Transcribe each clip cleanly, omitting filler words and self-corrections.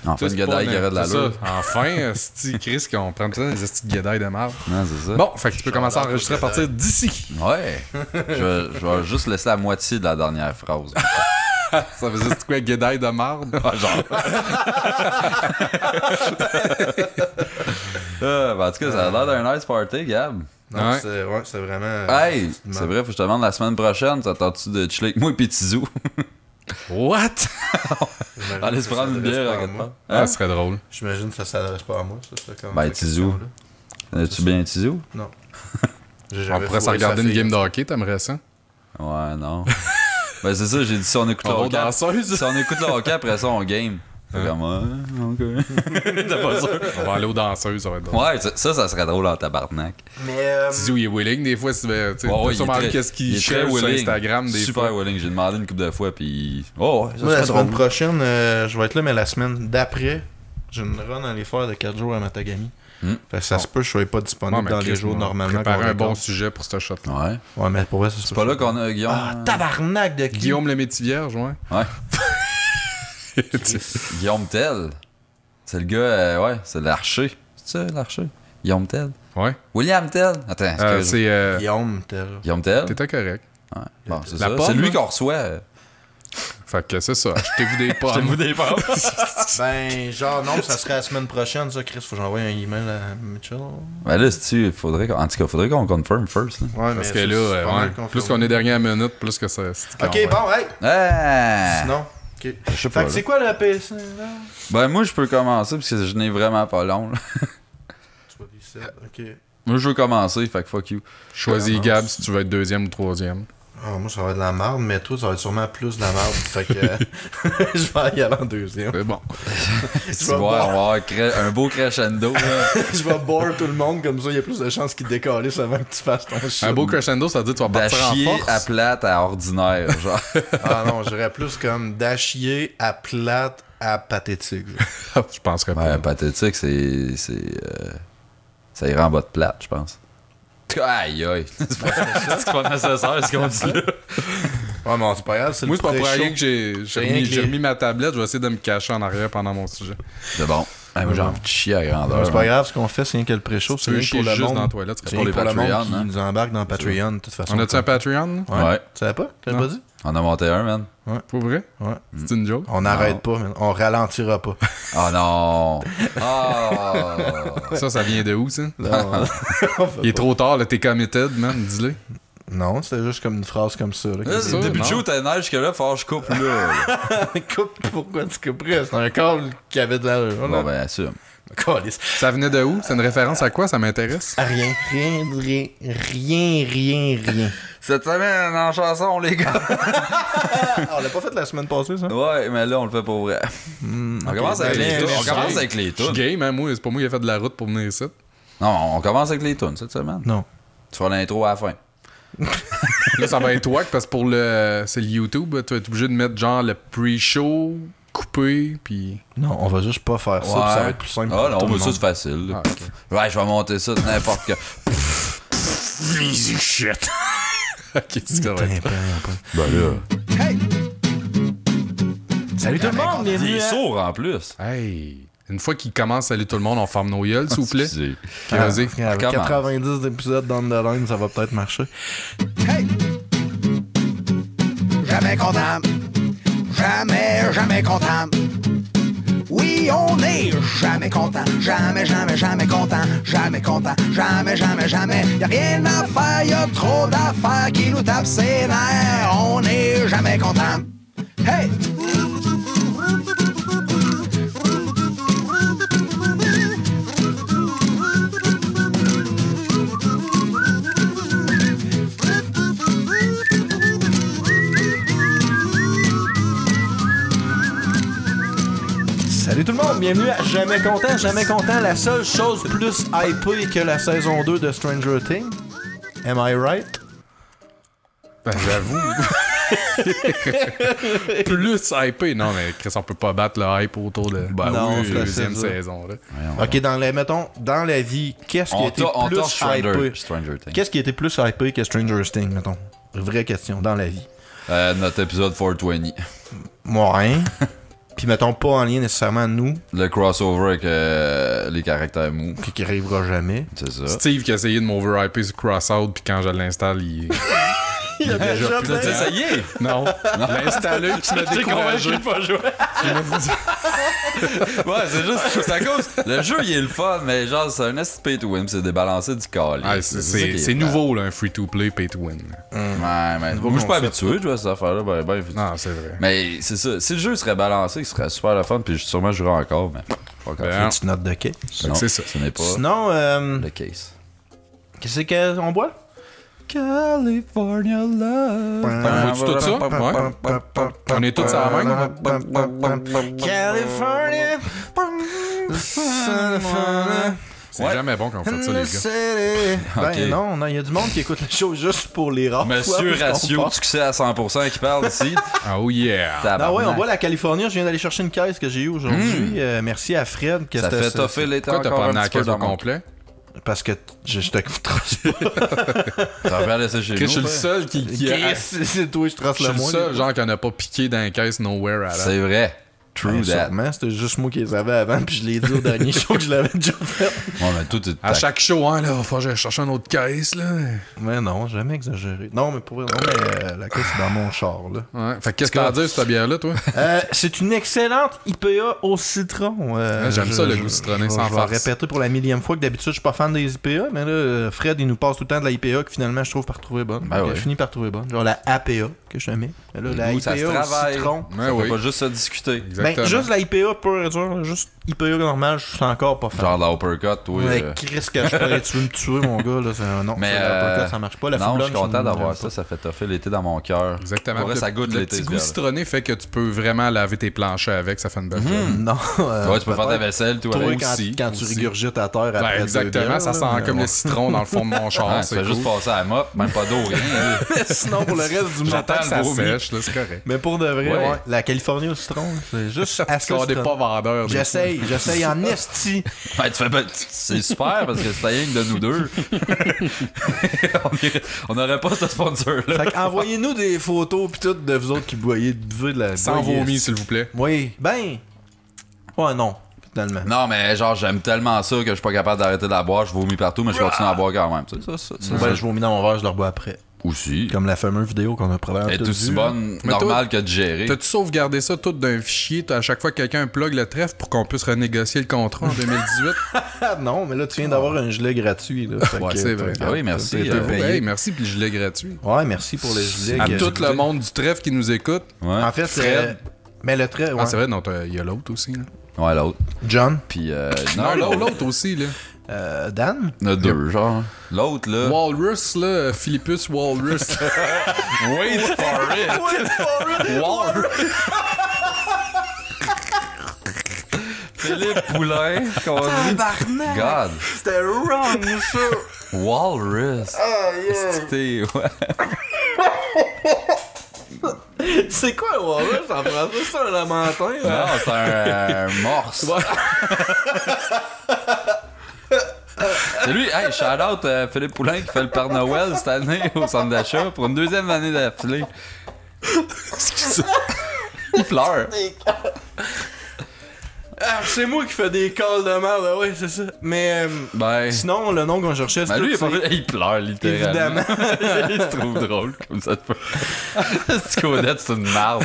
Enfin, une guédaille qui aurait de l'allure. Enfin, c'est Chris qu'on prend tout ça des estis de guédaille de marde. Non, c'est ça. Bon, fait que tu peux commencer à enregistrer à partir d'ici. Ouais. je vais juste laisser la moitié de la dernière phrase. Ça faisait c'est quoi, guédaille de marde? Genre. En tout cas, ça a l'air d'un nice party, Gab. Non, Ouais. c'est vraiment... Hey, c'est vrai, faut que je te demande la semaine prochaine, t'attends-tu de chiller avec moi et puis Tizou? What? J'imagine Allez que se ça prendre une s'adresse bière pas à à quelque moi. part. Ah, ça serait drôle. J'imagine que ça s'adresse pas à moi, ça. Comme Ben, cette Tizou. question-là. Connais-tu bien Tizou? Non. J'ai On jamais pourrait se fourré sa regarder une fille. game de hockey, t'aimerais ça? Ouais, non. Ben, c'est ça, j'ai dit si on écoute le On va hockey. danseuse? Si on écoute le hockey, après ça, on game. Fait comme, ouais, ok. T'es pas sûr? On va aller aux danseuses, ça va être drôle. Ouais, ça serait drôle en tabarnak. Mais... Tizou, il est willing des fois, tu sais, Ouais, t'as il est sûrement vu qu'est-ce il qu'il est très cherche sur willing. Instagram des Super fois. willing. J'ai demandé une couple de fois, puis. Oh, ouais, ça Moi, la serait semaine drôle. prochaine, je vais être là, mais la semaine d'après, j'ai une run à aller faire de 4 jours à Matagami. Fait que ça se peut que je sois pas disponible Ouais, mais dans Chris, les jours on va normalement. préparer qu'on un bon regarde. sujet pour ce shot-là. Ouais. Ouais, mais pour vrai, ça C'est pas là qu'on a Guillaume. Ah, tabarnak de qui? Guillaume le métier vierge, ouais. Ouais. Guillaume Tell. C'est le gars, ouais, c'est l'archer. C'est ça, l'archer? Guillaume Tell. Ouais. William Tell. Attends, excuse. C'est. Guillaume, tel. Guillaume Tell. T'étais correct. Ouais. Bon, c'est La ça. pomme, C'est lui hein? qu'on reçoit. Fait que c'est ça. Achetez-vous des pommes. Achetez-vous des pommes. Ben, genre, non, ça serait la semaine prochaine, ça, Chris. Faut que j'envoie un email à Mitchell. Ben là, si faudrait qu'on... En tout cas, faudrait qu'on confirme first. Là. Ouais, Parce mais que c'est là, pas mal ouais, confirmé. plus qu'on est dernière minute, plus que ça. c'est Ok, bon, hey! Ah! Sinon, ok. Je sais Fait pas. que là. c'est quoi le PC, là? Ben moi, je peux commencer parce que je n'ai vraiment pas long. Là. 27, ok. Moi, je veux commencer, fait que fuck you. Choisis Gab si tu veux être deuxième ou troisième. Ah, moi, ça va être de la merde, mais toi, ça va être sûrement plus de la merde. Fait que je vais y aller en deuxième. C'est bon. Tu vais vois, boire. on va avoir un beau crescendo. Là. Je vais boire tout le monde, comme ça, il y a plus de chances qu'ils décalissent avant que tu fasses ton shit. Un beau crescendo, ça veut dire que tu vas partir en D'achier force. à plate à ordinaire, genre. Ah non, j'irais plus comme d'achier à plate à pathétique. genre. Je penserais Ouais, pas. pathétique, ça ira en bas de plate, je pense. Aïe, aïe. C'est pas nécessaire ce qu'on dit là. Ouais, mais c'est pas grave, c'est Moi, le c'est pas pour pré-show. rien que j'ai rien que j'ai les- remis ma tablette. Je vais essayer de me cacher en arrière pendant mon sujet. C'est bon. Moi, j'ai envie de chier à grandeur. C'est pas hein. grave, ce qu'on fait, c'est rien que le pré-show. C'est Tu veux rien que chier pour le juste monde. dans la toilette. C'est pour rien les que pour le monde Patreons, qui hein. nous embarque dans Patreon, de toute façon. On a-tu un Patreon? Ouais. Ouais. Tu savais pas? Tu l'avais Non. pas dit? On a monté un, man. Pour vrai? Ouais. C'est une joke? On n'arrête pas, man. On ralentira pas. Oh non. Oh. Ça vient de où, ça? Non, Il est trop tard, là, t'es committed, man, dis-le. non, c'était juste comme une phrase comme ça. Là, Là, c'est le début de non. show, t'as neige que là, faut que je coupe là. Coupe, pourquoi tu couperais? C'est un câble qui avait de l'allure. Bon, ben, assume. Calice. Ça venait de où? C'est une référence à quoi? Ça m'intéresse. Rien. Cette semaine, en chanson, les gars. On l'a pas fait la semaine passée, ça? Ouais, mais là, on le fait pour vrai. On commence avec les tunes. On commence avec les Je suis tunes. game, hein, moi. C'est pas moi qui ai fait de la route pour venir ici. Non, on commence avec les tunes cette semaine. Non. Tu feras l'intro à la fin. Là, ça va être toi, parce que pour le... C'est le YouTube, tu vas être obligé de mettre genre le pre-show, coupé, puis... Non, on va juste pas faire ça, puis ça va être plus simple. Ah pour non, tout le mais ça, monde. c'est facile. là. Ah, ok. Ouais, je vais monter ça de n'importe quoi. Easy shit. Ok, c'est correct. Ben là. Salut tout le monde, Il bienvenue est à... sourd en plus. Hey! Une fois qu'il commence, salut tout le monde, on ferme nos gueules, s'il vous plaît. Excusez. Ok, vas-y. Avec Recommence. 90 épisodes down the line, ça va peut-être marcher. Jamais content. Jamais content. Oui, on est jamais content. Jamais content. Jamais content. Jamais. Y'a rien à faire, y'a trop d'affaires qui nous tapent ses nerfs. On est jamais content. Hey! Salut tout le monde, bienvenue à Jamais content, la seule chose plus hypée que la saison 2 de Stranger Things. Am I right? Ben, j'avoue. Plus hypé. Non, mais Chris, on peut pas battre le hype autour de Ben non, oui, c'est deuxième assez dur. saison. Là. Ok, mettons, dans la vie, qu'est-ce qui a été On plus torche hypé? Stranger Things. Qu'est-ce qui a été plus hypé que Stranger Things, mettons? Vraie question, dans la vie. Notre épisode 420. Ouais. Puis mettons pas en lien nécessairement à nous, Le crossover avec les caractères mous. puis qui arrivera jamais. C'est ça. Steve qui a essayé de m'overhyper sur Crossout, puis quand je l'installe, il. Il a déjà T'as essayé? Non. L'installeur qui m'a découragé. Ouais, c'est juste. C'est à cause. Le jeu, il est le fun, mais genre, c'est un pay to win, c'est débalancé du calice. Ah, ça qui est c'est plate. nouveau, là, un free-to-play pay-to-win. Ouais, mais moi, je suis pas habitué de jouer à cette affaire-là. Ben, Non, c'est vrai. mais c'est ça. Si le jeu serait balancé, il serait super le fun, puis sûrement je jouerais encore, mais. Pas encore. Ben, Une petite note de case. Non, c'est ça. Ce n'est pas Sinon, le case. qu'est-ce qu'on boit? California Love. On voit-tu tout ça? Ouais. On est tous à la main. California. C'est jamais bon quand on fait ça, les gars. Ben Ok. non, il y a du monde qui écoute les shows juste pour les rares fois Monsieur où est-ce qu'on Ratio part. de succès à 100% qui parle ici. Oh yeah! Ah ouais, on voit la Californie. Je viens d'aller chercher une caisse que j'ai eue aujourd'hui. Merci à Fred. Que Ça c'était fait toffer l'été Pourquoi t'as encore pas un amené la petit peu caisse au dans mon... complet? Parce que je te trace T'as bien laissé chez Je suis nous. le ouais. seul qui a... c'est toi, je trace Je suis le le moins. seul genre qui en a pas piqué dans la caisse nowhere à la... C'est vrai. True Ben, that. sûrement, c'était juste moi qui les avais avant, puis je l'ai dit au dernier show que je l'avais déjà fait. Ouais, mais tout est. À chaque show, hein, là, il va falloir que j'aille chercher une autre caisse, là. Mais non, jamais exagéré. Non, mais pour vrai, non, mais la caisse est dans mon char, là. Ouais. Fait que qu'est-ce que t'as à dire sur ta bière-là, toi? C'est une excellente IPA au citron. J'aime ça, le goût citronné, sans Je vais farce. répéter pour la millième fois que d'habitude, je suis pas fan des IPA, mais là, Fred, il nous passe tout le temps de la IPA que finalement, je trouve par trouver bonne. Ben Que ouais. Je finis par trouver bonne. Genre la APA que j'aimais. Mais là, la Goût, ça se IPA au travaille. citron. Ouais, Ça oui. peut pas juste se discuter. Exactement. Ben, juste la IPA pure et dure, juste IPA normale, je suis encore pas fan. Genre l'uppercut, toi. Ouais, Chris, que je pourrais, tu veux me tuer, mon gars, là, c'est un non. Mais ça, l'uppercut, ça marche pas. La non, je Foublonne, suis content me d'avoir l'aime ça. Ça fait toffer l'été dans mon cœur. Exactement. Pour vrai, ça goûte le l'été, petit ce goût bière-là. citronné fait que tu peux vraiment laver tes planchers avec, ça fait une belle job. pas. Non. Ouais, tu peux faire ta vaisselle, toi. Toi, avec. quand, aussi, quand tu aussi. régurgites à terre après Ouais, deux exactement, bières, ça là, sent mais comme bon. le citron dans le fond de mon char, Ouais, tu c'est fais juste cool. passer à la mop, même pas d'eau, rien. Sinon, pour le reste du J'attends matin, que ça vomi. sèche, là, c'est correct. Mais pour de vrai, Ouais. ouais, la Californie au citron, c'est juste assez On n'est pas citronné. vendeurs. J'essaye en esti. Ben, c'est super parce que c'est rien que de nous deux. On n'aurait pas ce sponsor-là. Fait envoyez-nous des photos pis tout de vous autres qui buvez de la Sans boyesse. vomi, s'il vous plaît. Oui, ben. Ouais, non, finalement. Non, mais genre, j'aime tellement ça que je suis pas capable d'arrêter de la boire. Je vomis partout, mais je continue à boire quand même. Tu sais, ça. Ben, je vomis dans mon verre, je le rebois après. Aussi. Comme la fameuse vidéo qu'on a probablement Elle est tous aussi vue. bonne, Mais normale que de gérer. T'as-tu sauvegardé ça tout d'un fichier à chaque fois que quelqu'un plug le trèfle pour qu'on puisse renégocier le contrat en 2018? Ah non, mais là, tu viens d'avoir un gilet gratuit. Là, fait Ouais, que, c'est vrai. Ah oui, merci. t'es payé. Hey, merci puis le gilet gratuit. Ouais, merci pour le gilet. À que- tout le monde du trèfle qui nous écoute. Ouais. En fait, Fred. mais le trait, ouais. Ah, c'est vrai, non, il y a l'autre aussi. Là. Ouais, l'autre. John, Puis, Non, l'autre aussi. Là. Dan. Il y en a deux, genre. L'autre, là. Walrus, là, Philippus Walrus. Wait for it. Walrus. Philippe Poulain, qu'on dit. Tabarnak! God. C'était wrong, ça! Walrus. Ah, yeah! C'était, ouais. C'est quoi, Walrus? En français, c'est un lamentin, Non, là? c'est un morse. C'est lui, hey, shout out Philippe Poulain qui fait le Père Noël cette année au centre d'achat pour une deuxième année d'affilée. Il pleure. Ah, c'est moi qui fais des calls de merde, ouais, c'est ça. Mais Ben. sinon, le nom qu'on cherchait, Ben c'est lui, il, tout, est pas fait- il pleure littéralement. Évidemment. Il se trouve drôle comme ça. C'est Odette, c'est une merde.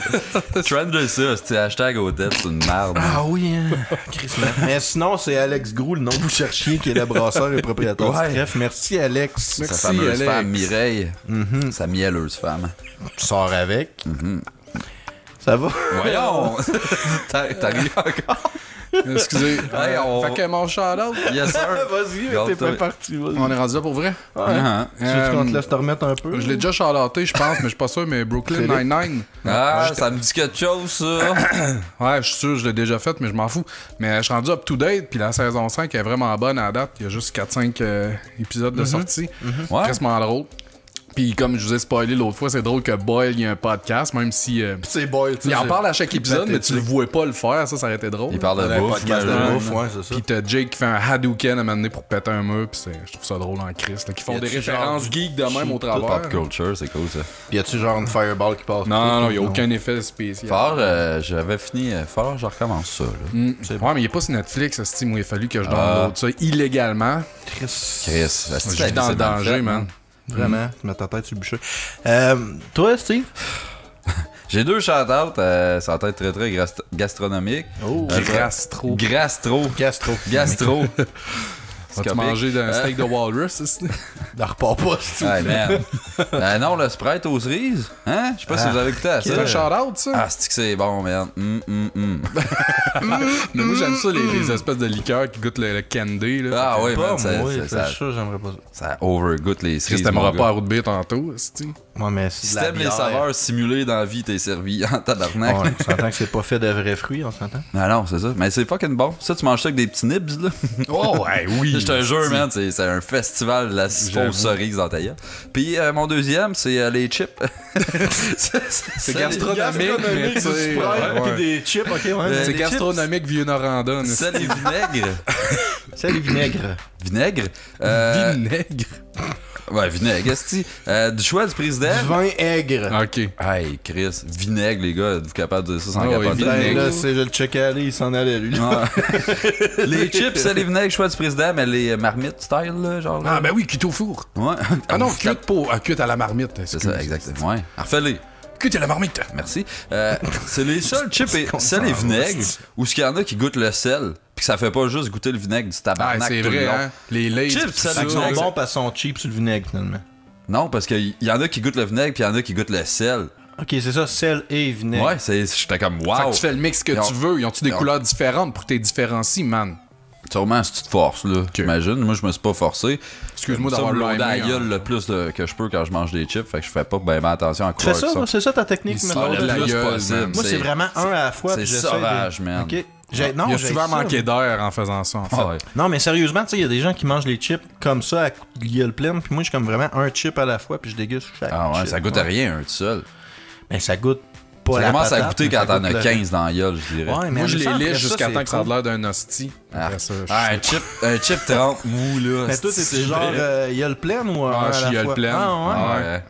Trender ça, c'est hashtag Odette, c'est une merde. Ah oui, hein. Chris, mais sinon, c'est Alex Grou, le nom que vous cherchiez, qui est le brasseur et propriétaire Ouais. du trèfle. Merci, Alex. Sa Merci, fameuse Alex. femme Mireille. Sa mielleuse femme. Tu sors avec. Ça va? Voyons! T'arrives encore? Excusez. Hey, on- Fait que mon shout-out, Yes, sir. Vas-y, Garde-toi. t'es pas parti. Vas-y. on est rendu là pour vrai. Tu veux qu'on te laisse te remettre un peu? Je l'ai déjà shout-outé, je pense, mais je suis pas sûr, mais Brooklyn Philippe. Nine-Nine. Ah, ça me dit quelque chose, ça. Ouais, je suis sûr, je l'ai déjà fait, mais je m'en fous. Mais je suis rendu up-to-date, puis la saison 5 est vraiment bonne à date. Il y a juste 4-5 épisodes de sortie. Ouais. Quasiment drôle. Puis comme je vous ai spoilé l'autre fois, c'est drôle que Boyle, il y a un podcast, même si... C'est Boyle, tu sais. il en parle à chaque épisode, mais tu le pathétique. vois pas le faire, ça aurait été drôle. Il parle de Un bouffe. podcast de j'imagine. bouffe, ouais, c'est ça. Puis t'as Jake qui fait un Hadouken à un moment donné pour péter un mur, puis je trouve ça drôle en Christ, là, qui font Y des a-tu références genre geeks de même au travers. Pop culture, c'est cool ça. Puis y a-tu genre une fireball qui passe? Non, il y a aucun effet spécial. Fort, j'avais fini fort, je recommence ça. Là. Ouais, mais il est pas sur Netflix, ce moi, il a fallu que je Ah. download ça illégalement. Chris. Chris, Je suis dans le danger, man. Vraiment, tu mets ta tête sur le bûcher. Toi, Steve? J'ai 2 shout-outs, ça va être très très gastronomique. Oh, Gastro. Gastro. gastro. Gastro. Vas-tu manger d'un steak de walrus, ici? Ne repars pas, Steve. Hey man. Non, le Sprite aux cerises. Hein? Je sais pas si vous avez écouté à C'est un ça. shout-out, ça? Ah, c'est que c'est bon, man. Mais moi, j'aime ça, les espèces de liqueurs qui goûtent le candy. Là. Ah oui, Pas man. Ça, moi, ça, c'est ça, sûr, j'aimerais pas ça. ça overgoûte les Chris, cerises. t'aimeras mon pas à gars. route beer tantôt, c'est-tu? Ouais, mais c'est Si de la t'aimes les bière. saveurs simulées dans la vie, t'es servi en tabarnak. Ouais, on s'entend que c'est pas fait de vrais fruits, on s'entend? Non, c'est ça. Mais c'est fucking bon. Ça, tu manges ça avec des petits nibs, là. Oh, ouais, oui. Je te jure, man, c'est un festival de la fausse cerise dans ta gueule. Puis mon deuxième, c'est les chips. C'est gastronomique, mais tu sais, Puis ouais. des chips, ok, ouais. C'est des gastronomique vieux Noranda. C'est les vinaigres. C'est les vinaigres. Vinaigre? Vinaigre. Ouais, vinaigre, esti. Du choix du président. Vin aigre. Ok. Hey, Chris, vinaigre, les gars, êtes-vous capable de dire ça sans Ah oui, capoter? vinaigre. Ben là, c'est je le check aller, il s'en allait, lui. Ouais. Les chips, c'est les vinaigres, choix du président, mais les marmites style, là, genre. Ah, ben oui, cuite au four. Ouais. Ah non, cuite cuite à la marmite. C'est ça, exactement. Ouais. Refais-les. Cuite à la marmite. Merci. C'est les seuls chips et sel et vinaigre où il y en a qui goûtent le sel, puis que ça fait pas juste goûter le vinaigre du Ah, tabarnak c'est tout le vrai, long. hein. Les Lays. Chips, pis ça, tout Ils sont exact. bons parce qu'ils sont cheap sur le vinaigre, finalement. Non, parce qu'il y en a qui goûtent le vinaigre, puis il y en a qui goûtent le sel. Ok, c'est ça, sel et vinaigre. Ouais, j'étais comme Fait wow. que tu fais le mix que Ils ont- tu veux. Ils ont-tu des ils ont- couleurs différentes pour que t'es différencies, man? Sûrement si tu te forces, là. J'imagine. Moi, je me suis pas forcé. Excuse-moi Ça d'avoir me loader rimé, la gueule hein. le plus que je peux quand je mange des chips, fait que je fais pas ben attention à Tu fais croire ça, c'est ça ta technique, Il maintenant? sort de la le plus gueule, possible. man. Moi, c'est vraiment un à la fois. C'est puis j'essaie sauvage, man. Ok. Non, Il a j'ai souvent ça, manqué mais- d'air en faisant ça, en fait. Ah ouais. Non, mais sérieusement, tu sais, il y a des gens qui mangent les chips comme ça à gueule pleine, puis moi, je suis comme vraiment un chip à la fois, puis je déguste chaque Ah ouais, chip. ça goûte à rien, un tout seul. Ben, ça goûte pas Ça la commence à patate, goûter mais quand ça t'en goûte as le- 15 dans la gueule, je dirais. Ouais, mais Moi, je me semble les que liche ça, jusqu'à c'est temps que ça a trop. l'air d'un hostie. Ah, Après ça, je- un chip 30 mou, là. Mais toi, c'est c'est genre, vrai. il y a le plein ou un Ah, à je la suis fois? le plein. Ah, ouais. Ah ouais.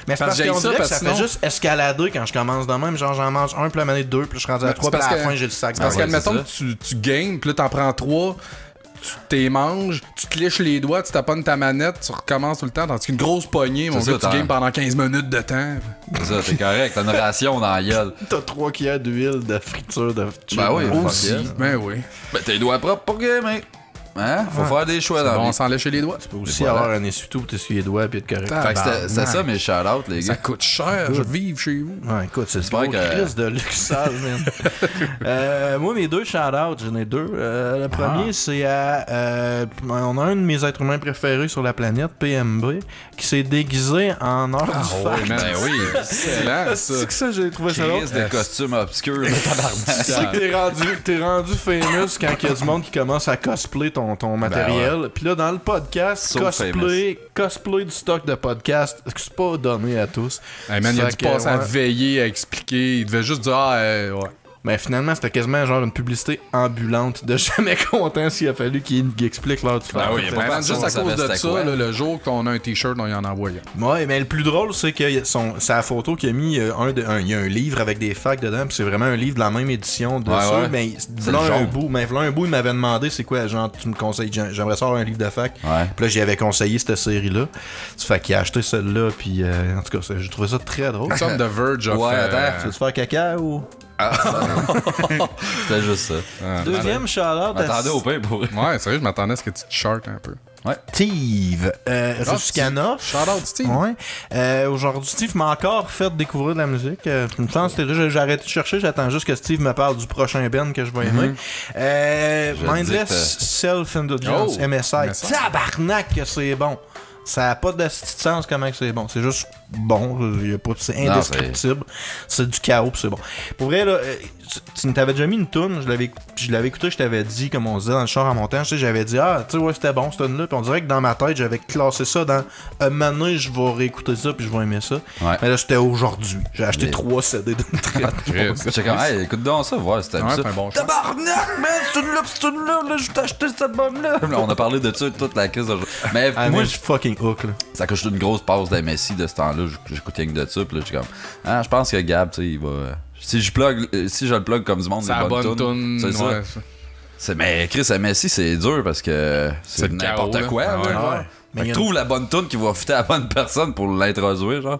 Mais c'est Parce parce que qu'on j'ai ça, dirait que parce ça que fait sinon- juste escalader quand je commence de même. Genre, j'en mange un, puis à un moment donné, deux, puis je suis rendu à Mais trois, c'est puis à parce la que- fin, j'ai le sac. Parce ouais, qu'admettons c'est que tu games, puis là, t'en prends 3, tu t'es manges, tu te liches les doigts, tu taponnes ta manette, tu recommences tout le temps. Tandis qu'une grosse poignée, mon C'est gars, ça, tu t'as- games pendant 15 minutes de temps. C'est ça, t'es correct. T'as une ration dans la gueule. T'as 3 cuillères d'huile de friture de chips. Ben oui, fuck Aussi. yeah. Ben oui. Ben, tes doigts propres pour gamer. Hein? Faut faire des choix dans la Bon, on vie. s'en lécher les doigts. Tu peux aussi Voilà. avoir un essuie-tout pour t'essuyer les doigts, puis être correct. Ah, Fait que c'était Tabarnak. ça mes shout-outs, les Ça gars. coûte cher, je vive chez vous. Ouais, écoute, c'est le J'espère gros que- crise de luxe sale, man. Moi, mes deux shout-outs, j'en ai deux. Le premier, c'est à... on a un de mes êtres humains préférés sur la planète, PMB, qui s'est déguisé en heure du fac. oui, man. Ben oui. Excellent, ça. C'est que ça, j'ai trouvé ça drôle. Crise des costumes obscurs, de tabarnak. Tu sais que t'es rendu famous quand il y a du monde qui commence à cosplay ton matériel. Puis là, dans le podcast, So cosplay du stock de podcast, c'est pas donné à tous. Hey man, il a Fait dû que, passer à ouais. veiller, à expliquer. Il devait juste dire, ouais. Mais finalement, c'était quasiment genre une publicité ambulante de jamais content s'il a fallu qu'il explique l'heure du fac. Ben oui, Ben, pas man, personne juste à savait cause de c'était ça, quoi. là, le jour qu'on a un t-shirt, on y en envoie. Ouais, mais le plus drôle, c'est que sa photo qu'il a mis, il y a un livre avec des facts dedans, puis c'est vraiment un livre de la même édition de Ouais, ça. ouais. Mais C'est là le un jaune. bout, il m'avait demandé c'est quoi, genre, tu me conseilles, j'aimerais savoir un livre de fac. Ouais. Puis là, j'y avais conseillé cette série-là. Ça fait qu'il a acheté celle-là, puis en tout cas, j'ai trouvé ça très drôle. Une sorte de Verge of... Ouais, attends. Tu veux te faire caca ou. C'était juste ça. Deuxième shout-out Attendez au pain pour. Ouais, sérieux, je m'attendais à ce que tu te chartes un peu. Steve Ruscana. Shout-out, Steve. Ouais. Aujourd'hui, Steve m'a encore fait découvrir de la musique. Je me pense que j'ai arrêté de chercher, j'attends juste que Steve me parle du prochain band que je vais aimer. Mindless Self-Indulgence, Oh, MSI. MSI. Tabarnak que c'est bon. Ça a pas de sens comment que c'est bon. C'est juste bon. C'est indescriptible. C'est du chaos, pis c'est bon. Pour vrai, là, tu t'avais déjà mis une toune, je l'avais écouté, je t'avais dit, comme on disait dans le char en montant, j'avais dit, ah, tu sais, ouais, c'était bon, cette tune-là. Puis on dirait que dans ma tête, j'avais classé ça dans un moment donné, je vais réécouter ça, puis je vais aimer ça. Ouais. Mais là, c'était aujourd'hui. J'ai acheté 3 CD d'une traite. J'étais comme, hey, écoute donc ça, voir si t'aimes ça. c'est un bon choix. Tabarnak, man, c'est une là, je t'ai acheté cet album-là. On a parlé de ça toute la crise. Mais moi, je suis fucking hook, là. ça coûte une grosse passe de MSI de ce temps-là. J'écoute rien que de ça. Puis là, je suis comme, ah, je pense que Gab, tu sais, il va. Si je le plug comme du monde, C'est la bonne tune. C'est ouais, ça. Mais Chris MSI, c'est dur parce que c'est le n'importe chaos, quoi. là. Là. Ouais. Fait que Mais trouve la bonne tune qui va fitter à la bonne personne pour l'introduire, genre.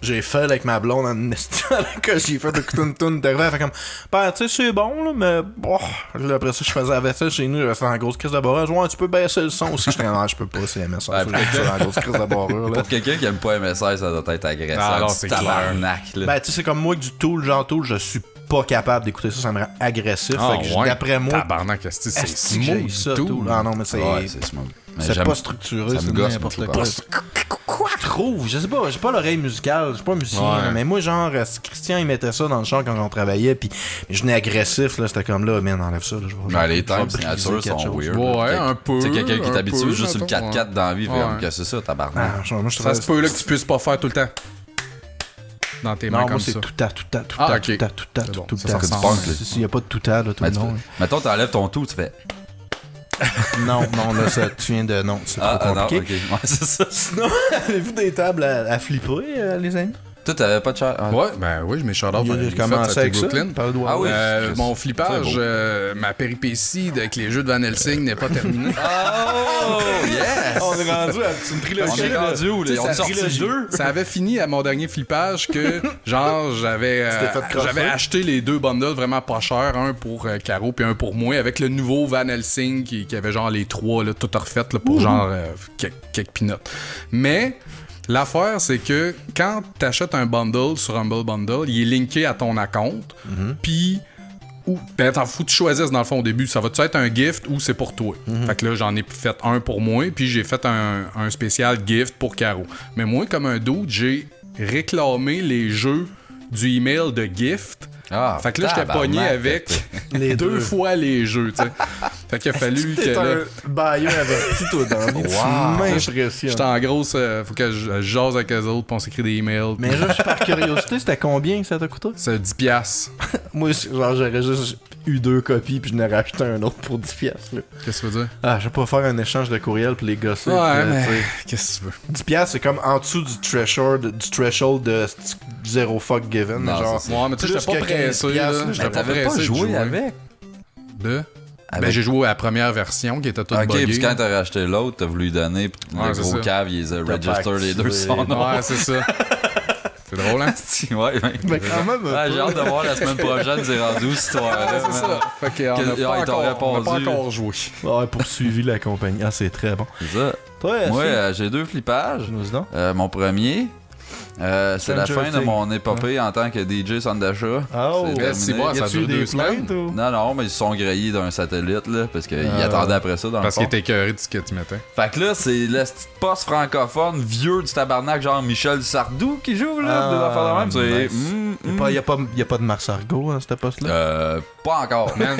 j'ai fait avec ma blonde en estimant que j'ai fait écouter une toune d'arriver, elle fait comme ben tu sais c'est bon là mais bon là, après ça je faisais la vaisselle chez nous, j'avais fait une grosse crise de barrage, ouais tu peux baisser le son aussi, j'étais comme je peux pas c'est MSI, Ouais, faut que je fasse une grosse crise de barrage là. Pour quelqu'un qui aime pas MSI, ça doit être agressant. Ah, non, du c'est tabarnak, là. Ben tu sais c'est comme moi du Tool, genre Tool, je suis pas capable d'écouter ça me rend agressif, fait que d'après moi Tabarnak, c'est esti que j'ai smooth ça tout. Tool. Ah non mais c'est Ouais, c'est smooth. Mais c'est j'aime- pas structuré, ça me c'est gosse n'importe beaucoup, quoi. par Quoi je trouve, je sais pas, j'ai pas l'oreille musicale, je suis pas musicien, Ouais. là, mais moi genre Christian il mettait ça dans le char quand on travaillait, puis je venais agressif là, c'était comme là, man enlève ça là, je vais. Ben, les je vais times briser signatures quelque sont chose. weird. Ouais, là. un peu. Tu sais, quelqu'un qui un t'habitue peu, juste sur le mettons, 4x4 dans la vie, fait Ouais. comme que c'est ça, tabarnak. Ah, moi, je Ça trouvais- se peut là que tu puisses pas faire tout le temps. Dans tes mains Non, comme moi ça. c'est tout à, tout à, tout Ah, à, ok. tout à, tout à, C'est bon, tout ça à. ressemble. Du punk, là. Si, y a pas de tout à, là, tout Mais le long. mettons, t'enlèves ton tout, tu fais. Non, là, ça, tu viens de. Non, c'est trop Non, ok. compliqué. Ouais, c'est ça. Sinon, avez-vous des tables à flipper, les amis? Toi, t'avais pas de cher. Ah. Ouais, ben oui, je mets shout-out. J'ai commencé avec ça. Brooklyn. Par le doigt. Ah oui. Mon C'est flippage, beau. ma péripétie avec les jeux de Van Helsing n'est pas terminée. Oh, yes! On est rendu à une trilogie. On est rendu où, Tu sais, là? On est ça- sorti deux? Ça avait fini à mon dernier flippage que, genre, j'avais Tu t'es fait crosser? j'avais acheté les 2 bundles vraiment pas chers, un pour Caro puis un pour moi, avec le nouveau Van Helsing qui avait genre les 3 là, tout refaites là, pour genre quelques peanuts. Mais l'affaire, c'est que quand t'achètes un bundle sur Humble Bundle, il est linké à ton account, puis ben t'en fous, tu choisisses dans le fond au début, ça va-tu être un gift ou c'est pour toi? Fait que là, j'en ai fait un pour moi, puis j'ai fait un spécial gift pour Caro. Mais moi, comme un dude, j'ai réclamé les jeux du email de gift. Ah, Fait que là, j'étais tabarnak. pogné avec Les deux deux. fois les jeux, tu sais. Fait qu'il a fallu que T'es là, un bailleur averti, toi, dans la vie. Wow. Tu m'impressionnes. j'étais en grosse, faut que je jase avec eux autres, puis on s'écrit des emails. Mais juste par curiosité, c'était combien que ça t'a coûté? C'est 10 piastres. Moi, genre, j'aurais juste eu 2 copies, puis je n'aurais acheté un autre pour 10 piastres, là. Qu'est-ce que tu veux dire? Ah, je vais pas faire un échange de courriel pour les gosser. Ouais, puis, mais tu sais, qu'est-ce que tu veux? 10 piastres, c'est comme en dessous du threshold de zéro fuck given. Non, genre, c'est ça. Ouais, mais tu sais, plus j'étais pas que 15 pressé, piastres, là. là, J'étais Mais pas t'avais pressé pas de joué jouer. avec? De? Avec- Ben, j'ai joué à la première version qui était toute Ok, buggée. puis quand t'as racheté l'autre, t'as voulu lui donner, puis Ouais, le c'est gros ça. cave, il les a T'as register pas les deux activé. son nom. Ouais, c'est ça. C'est drôle, hein? Ouais, ben. Mais quand même, un Ah, peu. j'ai hâte de voir la semaine prochaine, c'est rendu où cette histoire-là. C'est ça. Fait qu'on Quel- n'a il pas, t'aurait on n'a pas répondu. encore joué. Ouais, poursuivi la compagnie. Ah, c'est très bon. C'est ça. Toi, Moi, Steve, j'ai 2 flippages. nous donc. Mon premier, c'est la fin de Thing. mon épopée en tant que DJ Sandasha. Oh, C'est mais c'est bon, y ça a-tu dure des 2 plaintes semaines. ou? Non, non, mais ils se sont grillés d'un satellite, là, parce qu'ils attendaient après ça dans Parce le qu'il fond. était écœuré de ce que tu mettais. Fait que là, c'est le petit poste francophone vieux du tabarnak, genre Michel Sardou qui joue, là, des affaires de même. C'est... nice. Y a pas de Mars Argo à ce poste-là? Pas encore. Man,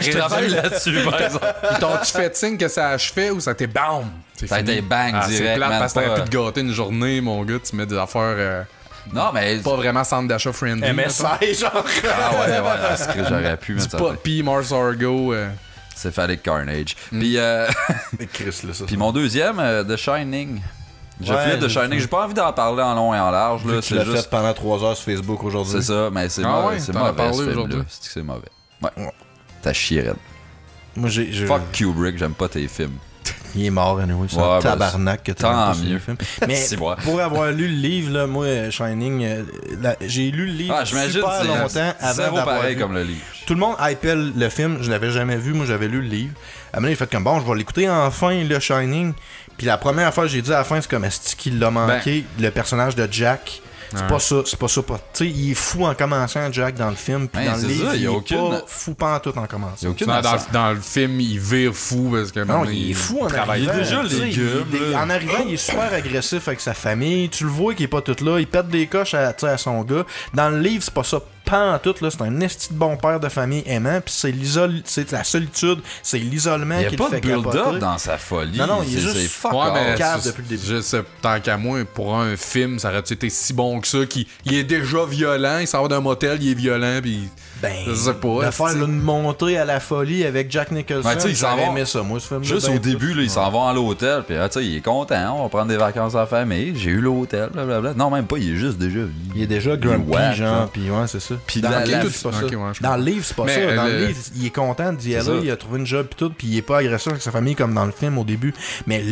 Je travaille là-dessus, par exemple. Ils t'ont-tu fait signe que ça achevait ou ça t'est BAM? C'est Ça a fini. été bang Ah, direct, c'est plate man, parce que t'aurais pas- pu te gâter une journée, mon gars. Tu mets des affaires Non, mais... pas vraiment centre d'achat friendly. MSI, genre. Ah ouais, ouais, c'est que j'aurais pu mettre ça. Pas P. Mars Argo. Cephalic Carnage. Mm. Chris, là, ça. Puis mon deuxième, The Shining. Je Ouais, flippe The j'ai Shining. fait. J'ai pas envie d'en parler en long et en large. Là. Tu C'est l'as juste... fait pendant 3 heures sur Facebook aujourd'hui. C'est ça, mais c'est Ah mauvais. ouais, C'est t'en as mauvais, parlé ce film-là. aujourd'hui. C'est que c'est mauvais. Ouais. Ouais. T'as chié, Red. Moi, j'ai. Fuck Kubrick, j'aime pas tes films. Il est mort, anyway. C'est Ouais, un ben, tabarnak que t'as tant pas sur mieux. le film. Mais C'est vrai. pour avoir lu le livre, là, moi, Shining, j'ai lu le livre Ah, j'imagine super c'est longtemps avant zéro d'avoir pareil vu. comme le livre. Tout le monde hypait le film, je l'avais jamais vu, moi j'avais lu le livre. À un moment donné, j'ai fait comme bon, je vais l'écouter enfin, le Shining. Puis la première fois que j'ai dit à la fin, c'est comme est-ce qu'il l'a manqué, le personnage de Jack. C'est pas ça, c'est pas ça. Tu sais, il est fou en commençant, Jack, dans le film, puis dans le c'est livre, ça, il y a est aucune- pas fou pantoute en Il y a commençant. aucune Dans le film, il vire fou parce que Non, il est fou en travaille. arrivant. déjà tu sais, légume, là. En arrivant, il est super agressif avec sa famille. Tu le vois qu'il est pas tout là. Il pète des coches à son gars. Dans le livre, c'est pas ça. Pas en tout, là, c'est un esti de bon père de famille aimant, puis c'est la solitude, c'est l'isolement Il n'y qui a pas le fait de build-up capoter. dans sa folie. Non, il est C'est juste- fuck Ouais, off. mais cave depuis le début. Je sais, tant qu'à moi, pour un film, ça aurait été si bon que ça, il est déjà violent, il sort d'un motel, il est violent, puis Ben, je sais pas. de faire t'sais. une montée à la folie avec Jack Nicholson, Ben, tu sais, ils s'en j'aurais vont- aimé ça, moi, ce film Juste au début, là, ils s'en vont à l'hôtel, puis tu sais, il est content, on va prendre des vacances en famille, j'ai eu l'hôtel, blablabla. Non, même pas, il est juste déjà. Il est déjà grumpy, whack, genre, là. puis ouais, c'est ça. Puis dans la- le livre, la- c'est pas Ok, ça. ouais, je Dans le livre, c'est pas Mais, ça. Dans le- le livre, il est content d'y aller, ça. il a trouvé une job pis tout, puis il est pas agressif avec sa famille comme dans le film au début. Mais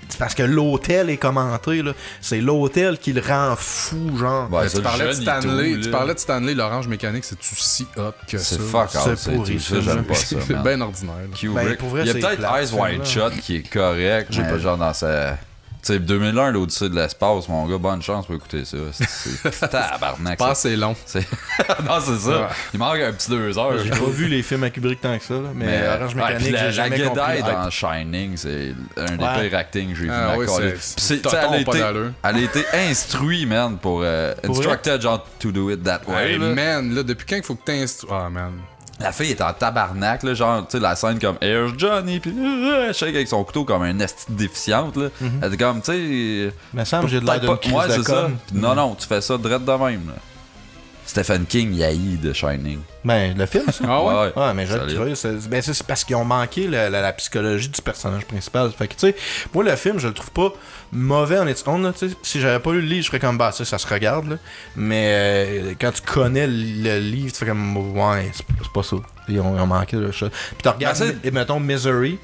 c'est parce que l'hôtel est commenté, là. C'est l'hôtel qui le rend fou, genre. Ouais, Mais ça, tu le parlais de jeune, il Stanley, tout, tu là. parlais de Stanley, l'orange mécanique, c'est-tu si hot que ça? C'est fuck C'est off, c'est pourri, tout ça, ça, j'aime j'aime. pas ça, C'est man. bien ordinaire. là. Kubrick. Ben, pour vrai, il y a c'est peut-être plate, Eyes ce Wide film-là. Shut qui est correct, mais genre dans sa... Tu sais, 2001, l'Odyssée de l'espace, mon gars, bonne chance pour écouter ça. C'est tabarnak. Pas ça. assez long. Non, c'est ça. Ouais. Il manque un petit 2 heures. J'ai pas vu les films à Kubrick tant que ça, là, mais Orange ouais, Mécanique, puis j'ai la jamais compris. Jedi le hype. dans Shining, c'est un des Ouais. pires acting que j'ai vu. Ah ma oui, calée. c'est- Puis c'est- Toton, elle a pas été- d'allure. elle a été instruite, man, pour instructed, genre, to do it that way. Hey, là. man, là, depuis quand il faut que t'instruis. Ah, man. La fille est en tabarnak, là, genre, tu sais, la scène comme Here's Johnny, pis shake avec son couteau comme un esti de déficiente, là. Elle est comme, tu sais. Il me semble que j'ai de l'air d'une peut-être crise pas- Ouais, de c'est ça. conne. Puis non, tu fais ça direct de même, là. Stephen King, il haït de Shining. Ben, le film, ça. Ah ouais? Ouais, mais je le Solide. crée. C'est parce qu'ils ont manqué la psychologie du personnage principal. Fait que, tu sais, moi, le film, je le trouve pas mauvais en its own, là, tu sais. Si j'avais pas lu le livre, je serais comme, bah, ça se regarde, là. Mais quand tu connais le livre, tu fais comme, ouais, c'est pas ça. Ils ont manqué le shot. Puis tu regardes, Ben, mettons, Misery.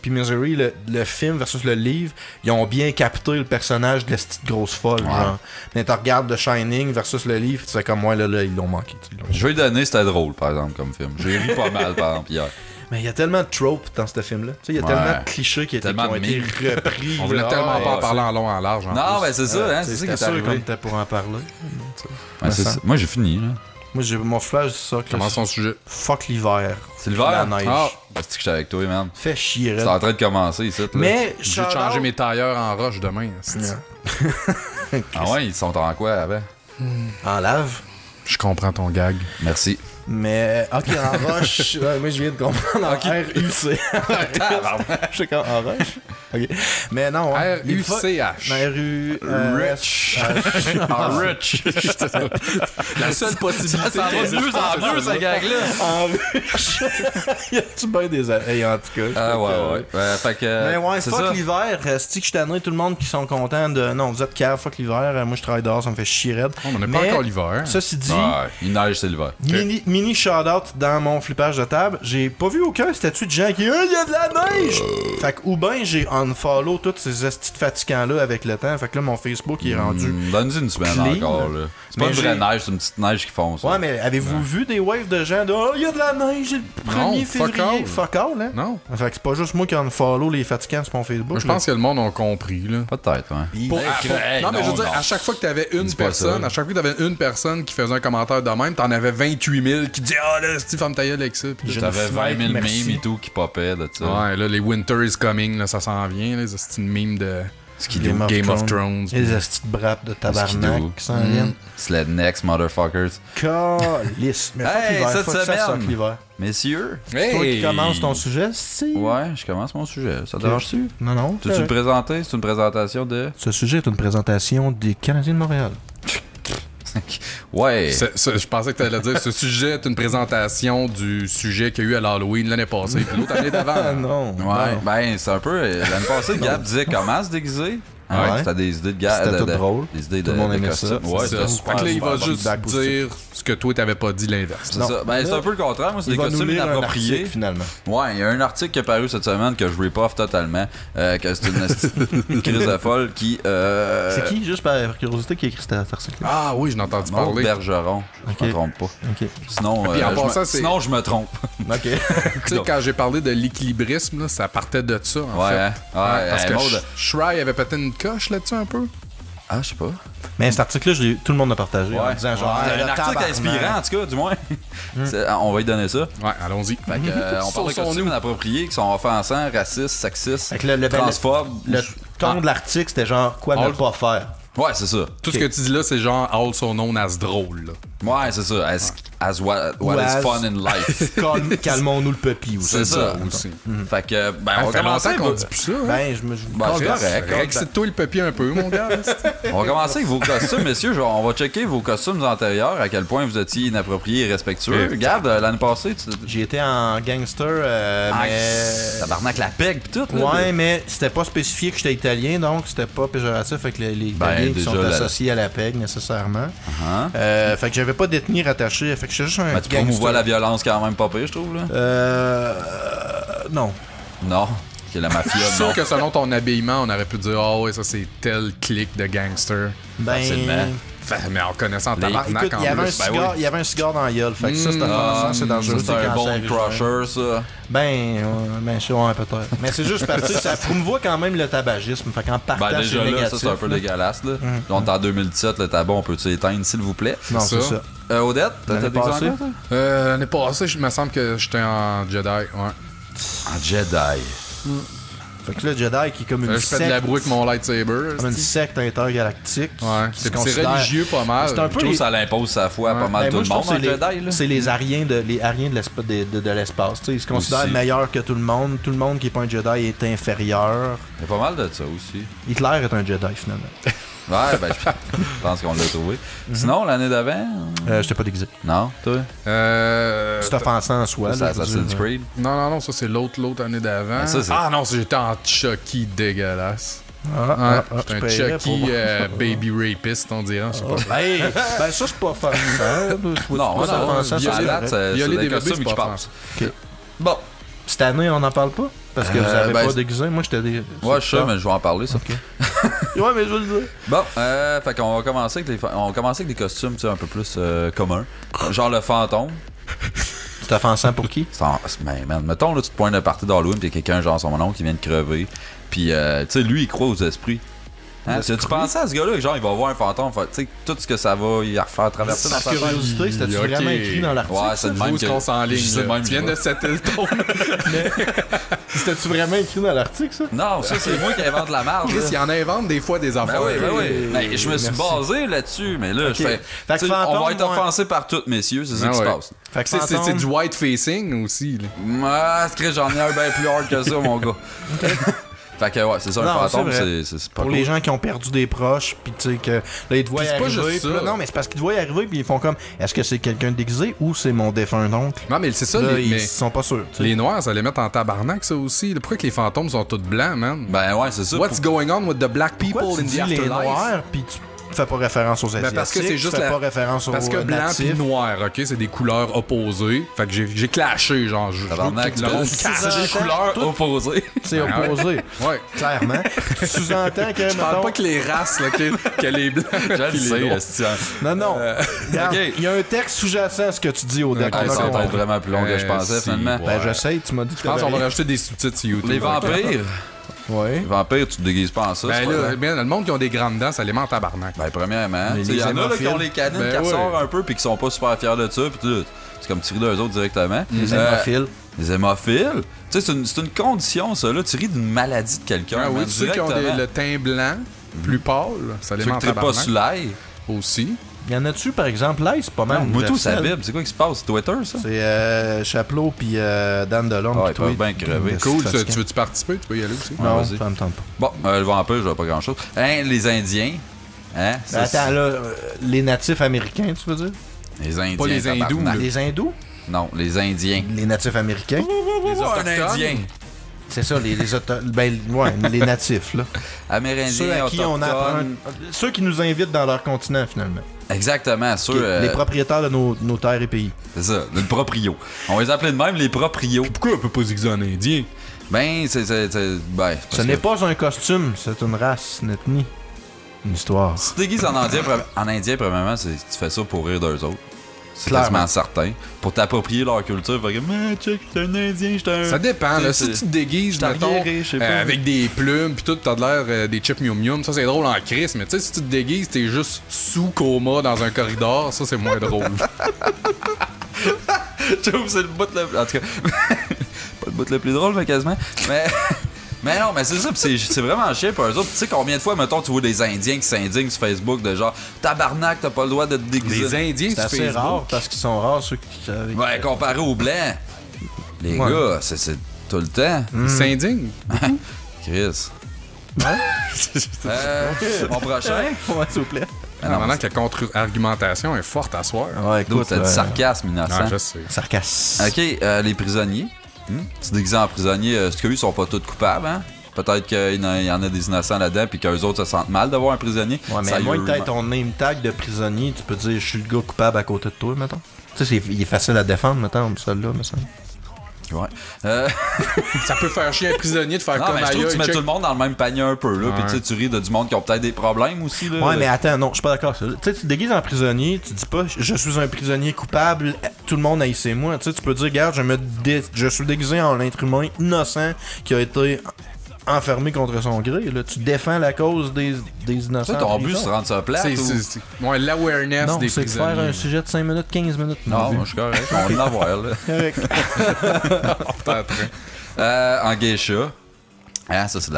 Puis Misery, le film versus le livre, ils ont bien capté le personnage de la petite grosse folle, genre. Mais tu regardes The Shining versus le livre, tu sais comme moi, là, ils l'ont manqué. Tu sais, ils l'ont- Je vais lui donner, c'était drôle, par exemple, comme film. J'ai ri pas mal, par exemple, hier. Mais il y a tellement de tropes dans ce film-là. Tu sais, il y a Ouais. tellement de clichés qui, Tellement ont de été mimes. repris. On voulait là. tellement Ouais, pas en ouais, parler en long, en large. en Non, plus. ben c'est ça, hein, c'est ça qui C'était est sûr qu'on arrivé. était pour en parler. Ouais, c'est ça. Moi, j'ai fini, là. Moi, mon flash, c'est ça. Que Commence son sujet. fuck l'hiver. C'est l'hiver? La neige. Ah, C'est que j'étais avec toi, man. Fait chier, C'est Red. en train de commencer, ici. Là. Mais, j'ai changé mes tailleurs en roche demain. Ah ouais, ils sont en quoi, avant? En lave. Je comprends ton gag. Merci. Mais, ok, en roche. Ouais, moi, je viens de comprendre. En RUC. Je sais quand en roche. Ok. Mais non, ouais. R-U-C-H. RU. Rich. En rich. La seule possibilité. Ça va de mieux en mieux, cette gag-là. En ruche. Y a-tu bien des. Hey, en tout cas. Ah ouais. Fait que. Mais ouais, c'est fuck ça. l'hiver. C'est que je tanné tout le monde qui sont contents de. Non, vous êtes cave, fuck l'hiver. Moi, je travaille dehors, ça me fait chier raide. On n'est pas Mais, encore l'hiver. Ceci dit, Ouais, il neige, c'est l'hiver. mini shout-out dans mon flippage de table. J'ai pas vu aucun statut de gens qui. Il y a de la neige! Fait que, ou ben j'ai unfollow tous ces estis de fatigants-là avec le temps. Fait que là, mon Facebook il est rendu. Donne-nous une semaine clean. encore, là. C'est pas Mais une vraie j'ai- neige, c'est une petite neige qui fonce. Ouais, mais avez-vous vu des waves de gens de. Oh, il y a de la neige, le 1er Non, fuck février. all. Fuck all, hein? Non. Fait que c'est pas juste moi qui unfollow les fatigants sur mon Facebook. Moi, je pense que le monde a compris, là. Peut-être, ouais. Il- Non, mais je veux dire, à chaque fois que t'avais une Dis pas personne, ça. à chaque fois que t'avais une personne qui faisait un commentaire de même, t'en avais 28 000 qui disaient ah là, c'est femme ta gueule avec ça. Puis là, T'avais 20 000 Merci. memes et tout qui popaient, là, tu sais. ouais, là, les Winter is Coming, là, ça s'en vient, là, c'est une meme de Game of Thrones. Les estis de brap de tabarnak Skidoo. qui s'en viennent. Slednex, motherfuckers. Calice. Mais fuck Hey, l'hiver, cette fuck ça, semaine. fuck l'hiver. Messieurs. C'est toi qui commence ton sujet, si? Ouais, je commence mon sujet. Ça te dérange-tu? Non, non. Tu veux le présenter? C'est une présentation de. Ce sujet est une présentation des Canadiens de Montréal. Ouais. Je pensais que tu allais dire ce sujet est une présentation du sujet qu'il y a eu à l'Halloween l'année passée. Puis l'autre année d'avant. Ah non. Ouais, non. ben c'est un peu. L'année passée, Gab disait comment se déguiser. Ouais. C'était des idées de Gab. C'était tout drôle. Des idées Tout de, le monde de aimait costumes. ça. Ouais, C'est c'était ça. super. Fait que là, il va super juste feedback dire ce que toi, t'avais pas dit l'inverse. C'est Non. ça. Ben, c'est un peu le contraire. Moi, c'est Il des va nous costumes lire un inappropriés. article, finalement. Ouais, il y a un article qui est paru cette semaine que je rip-off totalement. Que c'est une crise de folle qui. C'est qui, juste par curiosité, qui a écrit cet article? Ah oui, j'en ai entendu Maud parler. Bergeron. Je Ok. me trompe pas. Ok. Sinon, puis en passant, sinon je me trompe. Ok. Tu sais, quand j'ai parlé de l'équilibrisme, là, ça partait de ça, en Ouais, fait. hein? Ouais, Parce que Maud- Shry avait peut-être une coche là-dessus un peu. Ah, je sais pas. Mais cet article-là, tout le monde l'a partagé en Ouais. disant genre. C'est le un article tabarnak. inspirant, en tout cas, du moins. On va y donner ça. Ouais, allons-y. Fait que, on parle de costumes inappropriés qui sont offensants, racistes, sexistes, Fait que le transphobes. Le ton de l'article, c'était genre quoi ne All- pas faire. Ouais, c'est ça. Tout ce que tu dis là, c'est genre also known as drôle. Là. Ouais, c'est ça. As what Ou is as- fun in life. Calmons-nous le puppy aussi. C'est ça. aussi. Fait que, ben, Ça on va fait commencer longtemps qu'on dit plus ça. Hein? Ben, je me. Ben, c'est correct. Excite-toi le papier un peu, mon gars. On va commencer avec vos costumes, messieurs. On va checker vos costumes antérieurs, à quel point vous étiez inappropriés et respectueux. Oui. Regarde, l'année passée, tu... J'ai été en gangster, mais. Tabarnak, la peg pis tout, là. Ouais, mais c'était pas spécifié que j'étais italien, donc c'était pas péjoratif avec les Italiens qui sont déjà, associés à la PEG nécessairement. Uh-huh. Fait que j'avais pas d'ethnie rattachée, fait que j'étais juste un Ben, tu gangster. promouvois la violence quand même pas pire, je trouve, là. Non. Non. Que la mafia, Je suis non. sûr que selon ton habillement, on aurait pu dire ah ouais, ça c'est tel clique de gangster. Ben. Facilement. Mais en connaissant Les- tabarnak Écoute, en il y avait un plus. cigare, il y avait un cigare dans la gueule, fait que ça, c'est offensant, c'est dangereux. C'est un cancer Bone régional. Crusher, ça. Ben, je sais, ouais, peut-être. Mais c'est juste parce que ça promouvoit quand même le tabagisme. Fait qu'en partant, Ben, déjà c'est là, négatif. ça, c'est un peu là. dégueulasse, là. On est en 2017, le tabac, on peut-tu éteindre, s'il vous plaît? Non, C'est c'est ça. ça. Odette, t'as L'année des passée? exemples? L'année passée, il me semble que j'étais en Jedi. Ouais. En Jedi. Fait que là, Jedi qui est comme une Je fais de la secte, brouille avec mon lightsaber. comme une secte intergalactique. Ouais. qui se C'est considère- religieux pas mal. C'est un Je peu trouve les- que ça l'impose sa foi à pas Ben, mal tout moi, le je trouve monde, que en c'est Jedi, là. c'est les Ariens de l'espace. Tu sais, ils se considèrent Aussi. meilleurs que tout le monde. Tout le monde qui est pas un Jedi est inférieur. Il y a pas mal de ça aussi. Hitler est un Jedi, finalement. Ouais, ben, je pense qu'on l'a trouvé. Sinon, l'année d'avant? J'étais pas déguisé. Non, toi? C'est offensant en soi. C'est là, je veux Assassin's dire. Creed? Non, ça c'est l'autre année d'avant. Ben, ça, c'est- Ah non, j'étais en Chucky dégueulasse. J'étais un je paierais Chucky pour- baby rapist, on dirait. Je sais pas. Hey, ben ça, c'est pas offensant. Non, c'est offensant, violer ça, c'est date, correct. c'est Violer des des bébés, costumes c'est qui pas passent. Ok. Bon, Cette année, on n'en parle pas? Parce que vous avez ben, pas déguisé. Moi, j'étais des. ouais, je sais, mais je vais en parler, ça. Ouais, mais je veux le dire. Bon, fait qu'on va commencer avec on va commencer avec des costumes, tu sais, un peu plus communs. Genre le fantôme. C'est offensant pour qui? Mais man, mettons, là, tu te pointes de partie d'Halloween, pis y a quelqu'un, genre son oncle, qui vient de crever. Puis, tu sais, lui, il croit aux esprits. Hein? Tu pensais à ce gars-là, que genre, il va voir un fantôme, tu sais, tout ce que ça va y refaire traverser dans Par sa tête. curiosité, c'était-tu Ok. vraiment écrit dans l'article? Ouais, c'est le même Où est-ce qu'on s'enligne? c'est le là? même Tu viens que de setter le ton. C'était-tu vraiment écrit dans l'article, ça? Non, ça, c'est moi qui invente la marde. Chris, il en invente des fois des Ben affaires. oui, ben oui. Ben, je me suis Merci. basé là-dessus, mais là, je fais. Fait que tu sais, on fantôme, va être ouais. offensé par toutes, messieurs, c'est ça Ben qui se ouais. passe. Fait que C'est du white facing aussi. Là. Ah, Chris, j'en ai un bien plus hard que ça, mon gars. Fait que, ouais, c'est ça, un Non, fantôme, c'est vrai. c'est pas Pour cool. les gens qui ont perdu des proches, puis tu sais que là ils te voient Puis c'est pas arriver. juste puis là, ça. non, mais c'est parce qu'ils te voient arriver, puis ils font comme est-ce que c'est quelqu'un de déguisé ou c'est mon défunt oncle? Non, mais c'est ça, Là, les, ils mais sont pas sûrs. tu sais. les noirs, ça les met en tabarnak, ça aussi. Pourquoi que les fantômes sont tous blancs, man? Ben ouais, c'est ça. What's going on with the black people Pourquoi tu in dis the les afterlife? noirs, puis tu fais pas référence aux asiatiques? parce que c'est juste tu fais la- pas référence aux Parce que blanc natifs. pis noir, ok, c'est des couleurs opposées. Fait que j'ai clashé, genre, je veux Tabarnak, que le monde tu casse. sous-entends des couleurs tout. opposées. C'est Ah ouais. opposé, Ouais. clairement. Tu sous-entends que, Je parle mettons- pas que les races, là, que les blancs. Je le pis les sais, noirs. esti. Non, non. Regarde, ok. il y a un texte sous-jacent à ce que tu dis au date. Hey, On a ça va compris. être vraiment plus long que je pensais, si, finalement. ouais. Ben, je sais, tu m'as dit que Je pense qu'on t'avais va rien. rajouter des sous-titres sur YouTube. Les vampires. Ouais. Les vampires, tu te déguises pas en ça. Ben c'est pas là, vrai. bien, le monde qui ont des grandes dents, ça les met en tabarnak. Ben, premièrement, Mais il y les en a là, qui hémophiles. ont les canines Ben qui ouais. ressortent un peu puis qui sont pas super fiers de ça. Puis tout, c'est comme tirer d'eux autres directement. Les hémophiles. Les hémophiles. Tu sais, c'est une condition, ça. Là, tu ris d'une maladie de quelqu'un. Ah oui, man, ceux qui ont directement. le teint blanc, plus pâle, ça les Ceux met en qui trippent pas tabarnak. sur l'ail. Aussi. Y en a-tu, par exemple, là, c'est pas mal. Moi, tout, ça universel. vibre. C'est quoi qui se passe? C'est Twitter, ça? C'est Chapelot puis Dan Delorme. Ah, qui ils peuvent tweet. bien crever. C'est Cool, fatigant. tu veux-tu participer? Tu peux y aller aussi. Non, vas-y. ça me tente pas. Bon, le vampire, je vois pas grand-chose. Hein, les Indiens. Hein? Mais attends, là, les natifs américains, tu veux dire? Les Indiens. Pas les hindous, tabarnak. là. Les hindous? Non, les Indiens. Les natifs américains? Les Un autochtones. Indien. C'est ça, ben, ouais, les natifs, là. Amérindiens, Ceux à qui on apprend. autochtones. Ceux qui nous invitent dans leur continent, finalement. Exactement, ceux... Les propriétaires de nos terres et pays. C'est ça, le proprio. On va les appeler de même les proprios. Pourquoi on peut pas zigzaguer en indien? Ben, ben, Ce n'est pas un costume, c'est une race, une ethnie. Une histoire. Si tu déguises en indien, premièrement, tu fais ça pour rire d'eux autres. C'est Clairement. quasiment certain. Pour t'approprier leur culture, fait que, man, check, j'étais un Indien, j'étais un. Ça dépend, là. C'est- Si tu te déguises, c'est mettons, arriéré, je sais pas. avec des plumes, pis tout, t'as de l'air des chips mium mium, ça c'est drôle en crise, mais tu sais, si tu te déguises, t'es juste sous coma dans un corridor, ça c'est moins drôle. Je trouve que c'est le bout le. En tout cas, pas le bout le plus drôle, mais quasiment. Mais non, mais c'est ça, pis c'est vraiment chiant pour eux autres. Tu sais combien de fois, mettons, tu vois des Indiens qui s'indignent sur Facebook de genre, tabarnak, t'as pas le droit de te déguiser. Les Indiens C'est sur assez Facebook. rare parce qu'ils sont rares ceux qui. Ouais, comparé aux Blancs. Les Ouais. gars, c'est tout le temps. Ils s'indignent. Chris. Mon prochain. Ouais, s'il vous plaît. Ah non, Maintenant que la contre-argumentation est forte à soir. Ouais, D'où t'as du sarcasme innocent. Ah, je sais. Sarcasme. Ok, les prisonniers. Tu te déguises en prisonnier, est-ce qu'eux, ils sont pas tous coupables, hein? Peut-être qu'il y en a des innocents là-dedans, puis qu'eux autres se sentent mal d'avoir un prisonnier. Ouais, mais Ça à moins y que est, t'aies ton name tag de prisonnier, tu peux dire je suis le gars coupable à côté de toi, mettons. Tu sais, il est facile à défendre, mettons, celui-là, me semble. Ouais. Ça peut faire chier un prisonnier de faire Non, comme mais je trouve que ailleurs. tu mets check. tout le monde dans le même panier un peu, là. Ouais. Puis tu sais, tu ris de du monde qui ont peut-être des problèmes aussi, là. Ouais, mais attends, non, je suis pas d'accord. Tu sais, tu te déguises en prisonnier, tu dis pas je suis un prisonnier coupable, tout le monde haïssait moi. Tu sais, tu peux dire, regarde, je suis déguisé en être humain innocent qui a été enfermé contre son gré. Là. Tu défends la cause des innocents. Ça, ton en but, prison. c'est de rendre ça plate ou... Ouais, l'awareness Non, des c'est de faire prisonniers. un sujet de 5 minutes, 15 minutes. mon Non, but. moi, je suis correct. On va l'avoir, là. Correct. T'es en train. En geisha. Hein, ça, c'est de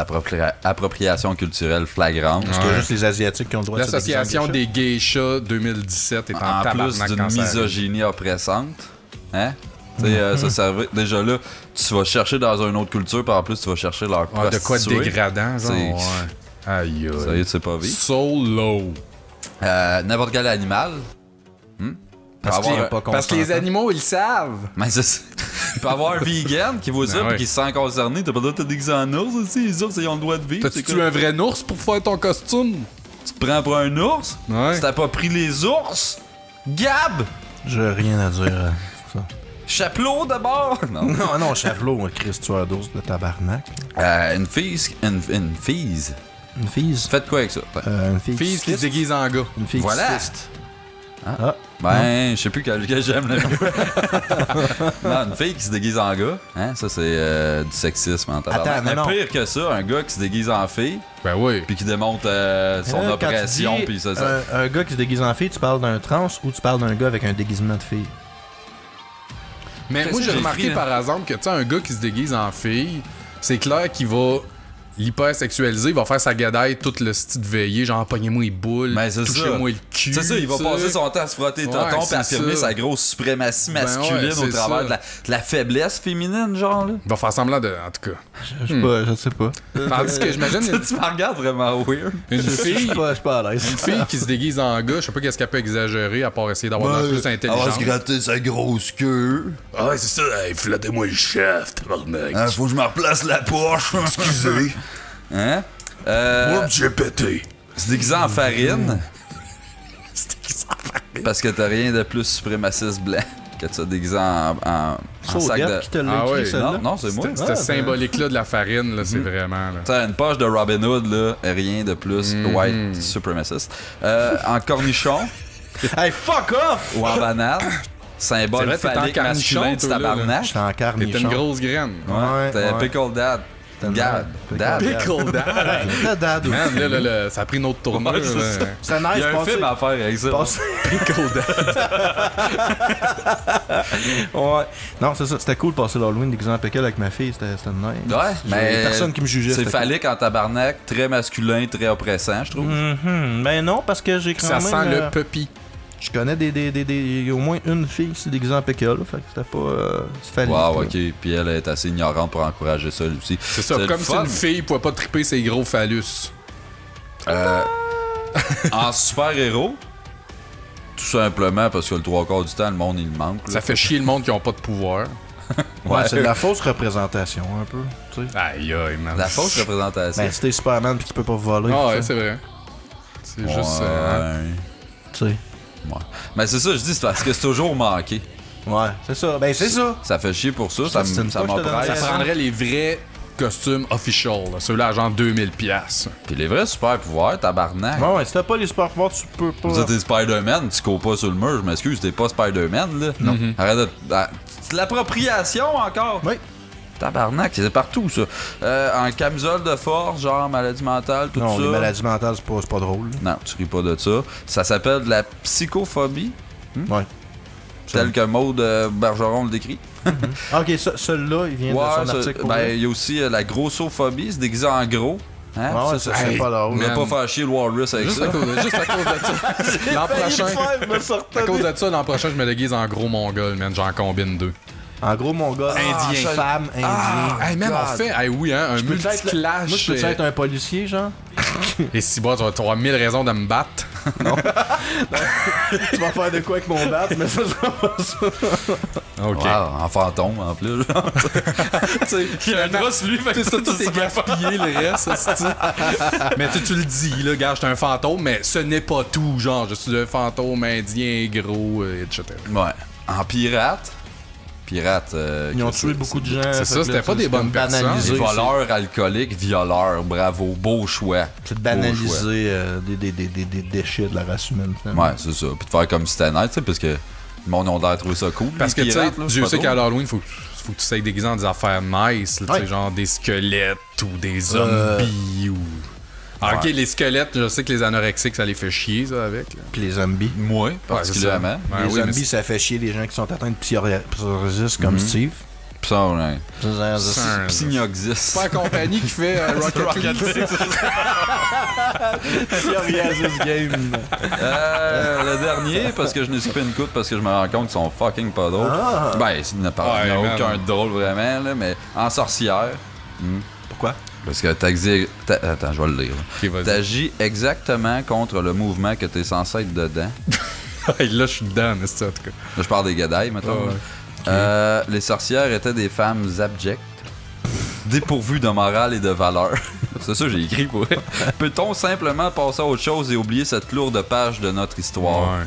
l'appropriation culturelle flagrante. Parce qu'il y a juste les Asiatiques qui ont le droit de se déguiser en L'association geisha. des geishas 2017 est en, En plus tabarnak d'une quand ça arrive. misogynie oppressante. Hein? Tu sais, ça servait. Déjà là, tu vas chercher dans une autre culture, puis en plus, tu vas chercher leur Ouais, de quoi de prostituée. dégradant, genre. C'est- Ouais. Aïe, Ça y aïe. est, tu sais pas vivre. So low. N'importe quel animal. Parce Peut qu'il avoir- est pas Parce que les consentant. animaux, ils savent. Mais il peut avoir un vegan qui voit ça Ben et ouais. qui se sent concerné. T'as pas le droit de te déguiser en ours aussi. Les ours, ils ont le droit de vivre. T'as-tu C'est tué quoi? un vrai ours pour faire ton costume? Tu te prends pour un ours? Ouais. Tu t'as pas pris les ours? Gab! J'ai rien à dire à ça. Chapelot d'abord? Non. Non, non, Chapelot, Chris, tueur d'ours de tabarnak. Une fille. Une fille. Une fille. Faites quoi avec ça? Une fille. Fille qui se fiste. déguise en gars. Une fille Voilà. qui fiste. Ah. Ben, je sais plus quel j'aime le mieux. Non, une fille qui se déguise en gars, hein, ça c'est du sexisme en tabarnak. Attends, Mais non. pire que ça, un gars qui se déguise en fille, Ben oui. puis qui démontre son Quand tu oppression, dis puis ça. un gars qui se déguise en fille, tu parles d'un trans ou tu parles d'un gars avec un déguisement de fille? Mais Qu'est-ce moi, que j'ai j'ai remarqué écrit, là? par exemple que, tu sais, un gars qui se déguise en fille, c'est clair qu'il va l'hypersexualiser, il va faire sa gadaille tout le style de veillée, genre, pognez-moi les boules, Mais c'est ça. touchez-moi le cul. C'est ça, il va tu sais. passer son temps à se frotter les Ouais, tontons puis c'est à affirmer ça. sa grosse suprématie Ben masculine ouais, au c'est travers ça. de la faiblesse féminine, genre là. Il va faire semblant de. En tout cas. Je sais pas. Tandis que j'imagine Tu me regardes vraiment weird. une Je fille. suis pas à l'aise. Une fille qui se déguise en gars, je sais pas qu'est-ce qu'elle peut exagérer à part essayer d'avoir l'air plus intelligente. gratter sa grosse queue. Ah ouais, c'est ça, hey, flattez-moi le chef, tabarnak. Faut que je me replace la poche. Excusez. Hein? j'ai pété. Se déguiser en farine. Parce que t'as rien de plus suprémaciste blanc que de se déguiser en sac Saudette de... qui te l'a Ah écrit, ouais, celle-là? Non, c'est moi. C'était Ah, symbolique-là de la farine, là, c'est vraiment. Là. T'as une poche de Robin Hood, là, rien de plus white suprémaciste. En cornichon Hey, fuck off! ou en banane, C'est symbole vrai, t'es en phallique carnichon, masculin du toi, là, tabarnak. J'étais en T'es carnichon. une grosse graine. Ouais, t'as ouais. Pickle Dad. Dad. Dad. Pickle dad. T'as dad aussi. Man, là, ça a pris une autre tournure. Ouais, c'est là. ça. C'est nice, Il y a un passer- film à faire avec ça. passer- Pickle dad. Ouais. Non, c'est ça. C'était cool de passer l'Halloween déguisé en pickle avec ma fille. C'était nice. Ouais, mais personne qui me jugeait. c'est c'était phallique en tabarnak, très masculin, très oppressant, je trouve. cool. Mais non, parce que j'ai quand Ça même... sent le puppy. Je connais au moins une fille qui s'est déguisée en pickle. Là, fait que c'était pas... c'est phallique. Wow, là. ok. Puis elle est assez ignorante pour encourager ça, lui aussi. C'est ça, le comme si fun. une fille pouvait pas triper ses gros phallus. En super-héros, tout simplement parce que le 3/4 du temps, le monde, il manque. là. Ça fait chier le monde qui ont pas de pouvoir. Ouais, c'est de la fausse représentation, un peu. Tu sais. Aïe, aïe, man. La fausse représentation. Ben, si t'es Superman pis tu peux pas voler. Ah ouais, tu sais. c'est vrai. C'est Ouais, juste... Tu sais. ouais. Mais c'est ça, je dis, c'est parce que c'est toujours manqué. Ouais, c'est ça. Ben, c'est ça. Ça fait chier pour ça, ça C'est une ça fois que je te m'oppresse. Ça donnerais prendrait les vrais costumes official, là, ceux-là à genre 2000$. Puis les vrais super pouvoirs, tabarnak. Ouais, si t'as pas les super pouvoirs, tu peux pas. Vous êtes des Spider-Man, tu cours pas sur le mur, je m'excuse, t'es pas Spider-Man, là. Non. Arrête de. C'est de l'appropriation encore. Oui. Tabarnak, c'est partout, ça. En camisole de force, genre maladie mentale, tout Non, ça. les maladies mentales, c'est pas drôle. Non, tu ris pas de ça. Ça s'appelle de la psychophobie, Ouais. tel que Maud Bergeron le décrit. Ah, ok, celui-là, il vient de son article. Pour ben, lui. il y a aussi la grossophobie, c'est déguisé en gros. Hein? Ah ouais, ça, c'est hey, pas drôle. On va man. pas faire chier le Walrus avec Juste ça. à cause de ça. L'an prochain, à cause de ça, l'an prochain, je me déguise en gros mongol, man. J'en combine 2. En gros, mon gars, Indien. femme, indien. Hey, man, on fait, hey, oui, hein, un Je peux être multi-clash. Moi, je peux être un policier, genre? Et si bon, tu vas avoir 1000 raisons de me battre. Tu vas faire de quoi avec mon bat, mais ça sera pas ça. Ok. Wow, en fantôme, en plus. Il y a un drosse, lui, fait que ça, tout est gaspillé, le reste, hostie. Mais tu le dis, là, gars, je suis un fantôme, mais ce n'est pas tout, genre, je suis un fantôme indien, gros, etc. Ouais. En pirate. Ils ont tué beaucoup de gens. C'est ça, c'était pas des bonnes personnes. Banaliser, Des voleurs alcooliques, violeurs, bravo, beau choix. c'est de banaliser des déchets de la race humaine. finalement. Ouais, c'est ça. Puis de faire comme si c'était nice, tu sais, parce que le monde a l'air de trouver ça cool. Parce que, les tu sais, pirates, là, Dieu c'est sait pas qu'à drôle. l'Halloween, faut que tu sois déguisé dans des affaires nice, là, tu sais, Ouais. genre des squelettes ou des zombies ou... Ah, ok, les squelettes, je sais que les anorexiques, ça les fait chier, ça, avec. Là. Puis les zombies. Moi, particulièrement. Ouais, Les oui, mais zombies, ça fait chier les gens qui sont atteints de psoriasis comme Steve. Pis ça, ouais. c'est Psygnoxis. pas la compagnie qui fait Rocket League. Psoriasis game. Le dernier, parce que je n'ai skippé une coupe parce que je me rends compte qu'ils sont fucking pas drôles. Ah. Ben, il n'y a Ouais, aucun man. drôle vraiment, là, mais en sorcière. Pourquoi? Parce que attends, je vais le lire. Ok, vas-y. T'agis exactement contre le mouvement que t'es censé être dedans. Hey, là, je suis dedans, c'est ça, en tout cas. Là, je parle des gadailles, mettons. Ouais. Les sorcières étaient des femmes abjectes, dépourvues de morale et de valeur. C'est ça que j'ai écrit pour elle. Peut-on simplement passer à autre chose et oublier cette lourde page de notre histoire? Ouais.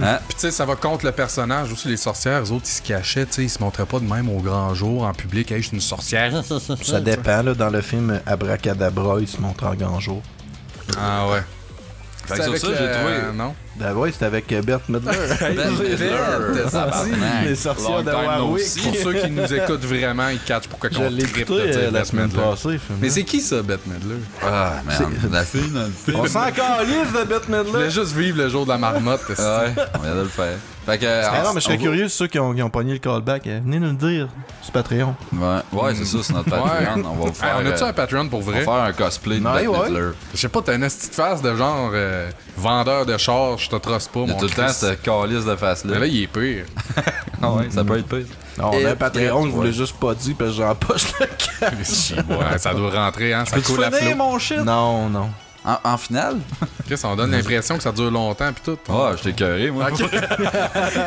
Hein? Puis tu sais, ça va contre le personnage aussi. Les sorcières, eux autres, ils se cachaient, tu sais, ils se montraient pas de même au grand jour, en public. Hey, je suis une sorcière. Ça dépend, là. Dans le film Abracadabra, il se montre en grand jour. Ah ouais. Fait que C'est sur avec ça, j'ai trouvé. Non? Ben ouais, c'était avec Bette Midler. Ben Midler. Tabarnak. Les sorcières Long de time no Warwick. see. Pour ceux qui nous écoutent vraiment, ils catchent pourquoi Je on l'ai trippe écouté de dire la Bette semaine Midler. passée. Mais c'est qui ça, Bette Midler? Ah, man. La fille dans le film. On s'en calisse de Bette Je voulais Midler. juste vivre le jour de la marmotte. Ouais, on vient de le faire. Fait que. Ah non, mais je serais curieux, ceux qui ont pogné le callback. Venez nous le dire sur Patreon. Ouais, c'est ça, c'est notre Patreon. On va vous faire. On a-tu un Patreon pour on va vrai? faire un cosplay de Ouais, Bette ouais. Midler. Je sais pas, t'as une petite face de genre vendeur de char, je te trosse pas, Il y a mon tout le temps Christ. cette calice de Mais face-là. là, il est pire. Ah ouais, ça peut être pire. Non, on a un Patreon, je vous l'ai ouais. juste pas dit parce que j'en poche le cash. Ouais, ça doit rentrer, hein. Ça Peux-tu coule à finir flot. mon shit? Non, non. En finale? Chris, on donne l'impression que ça dure longtemps pis tout. Ah, je t'ai écuré, moi.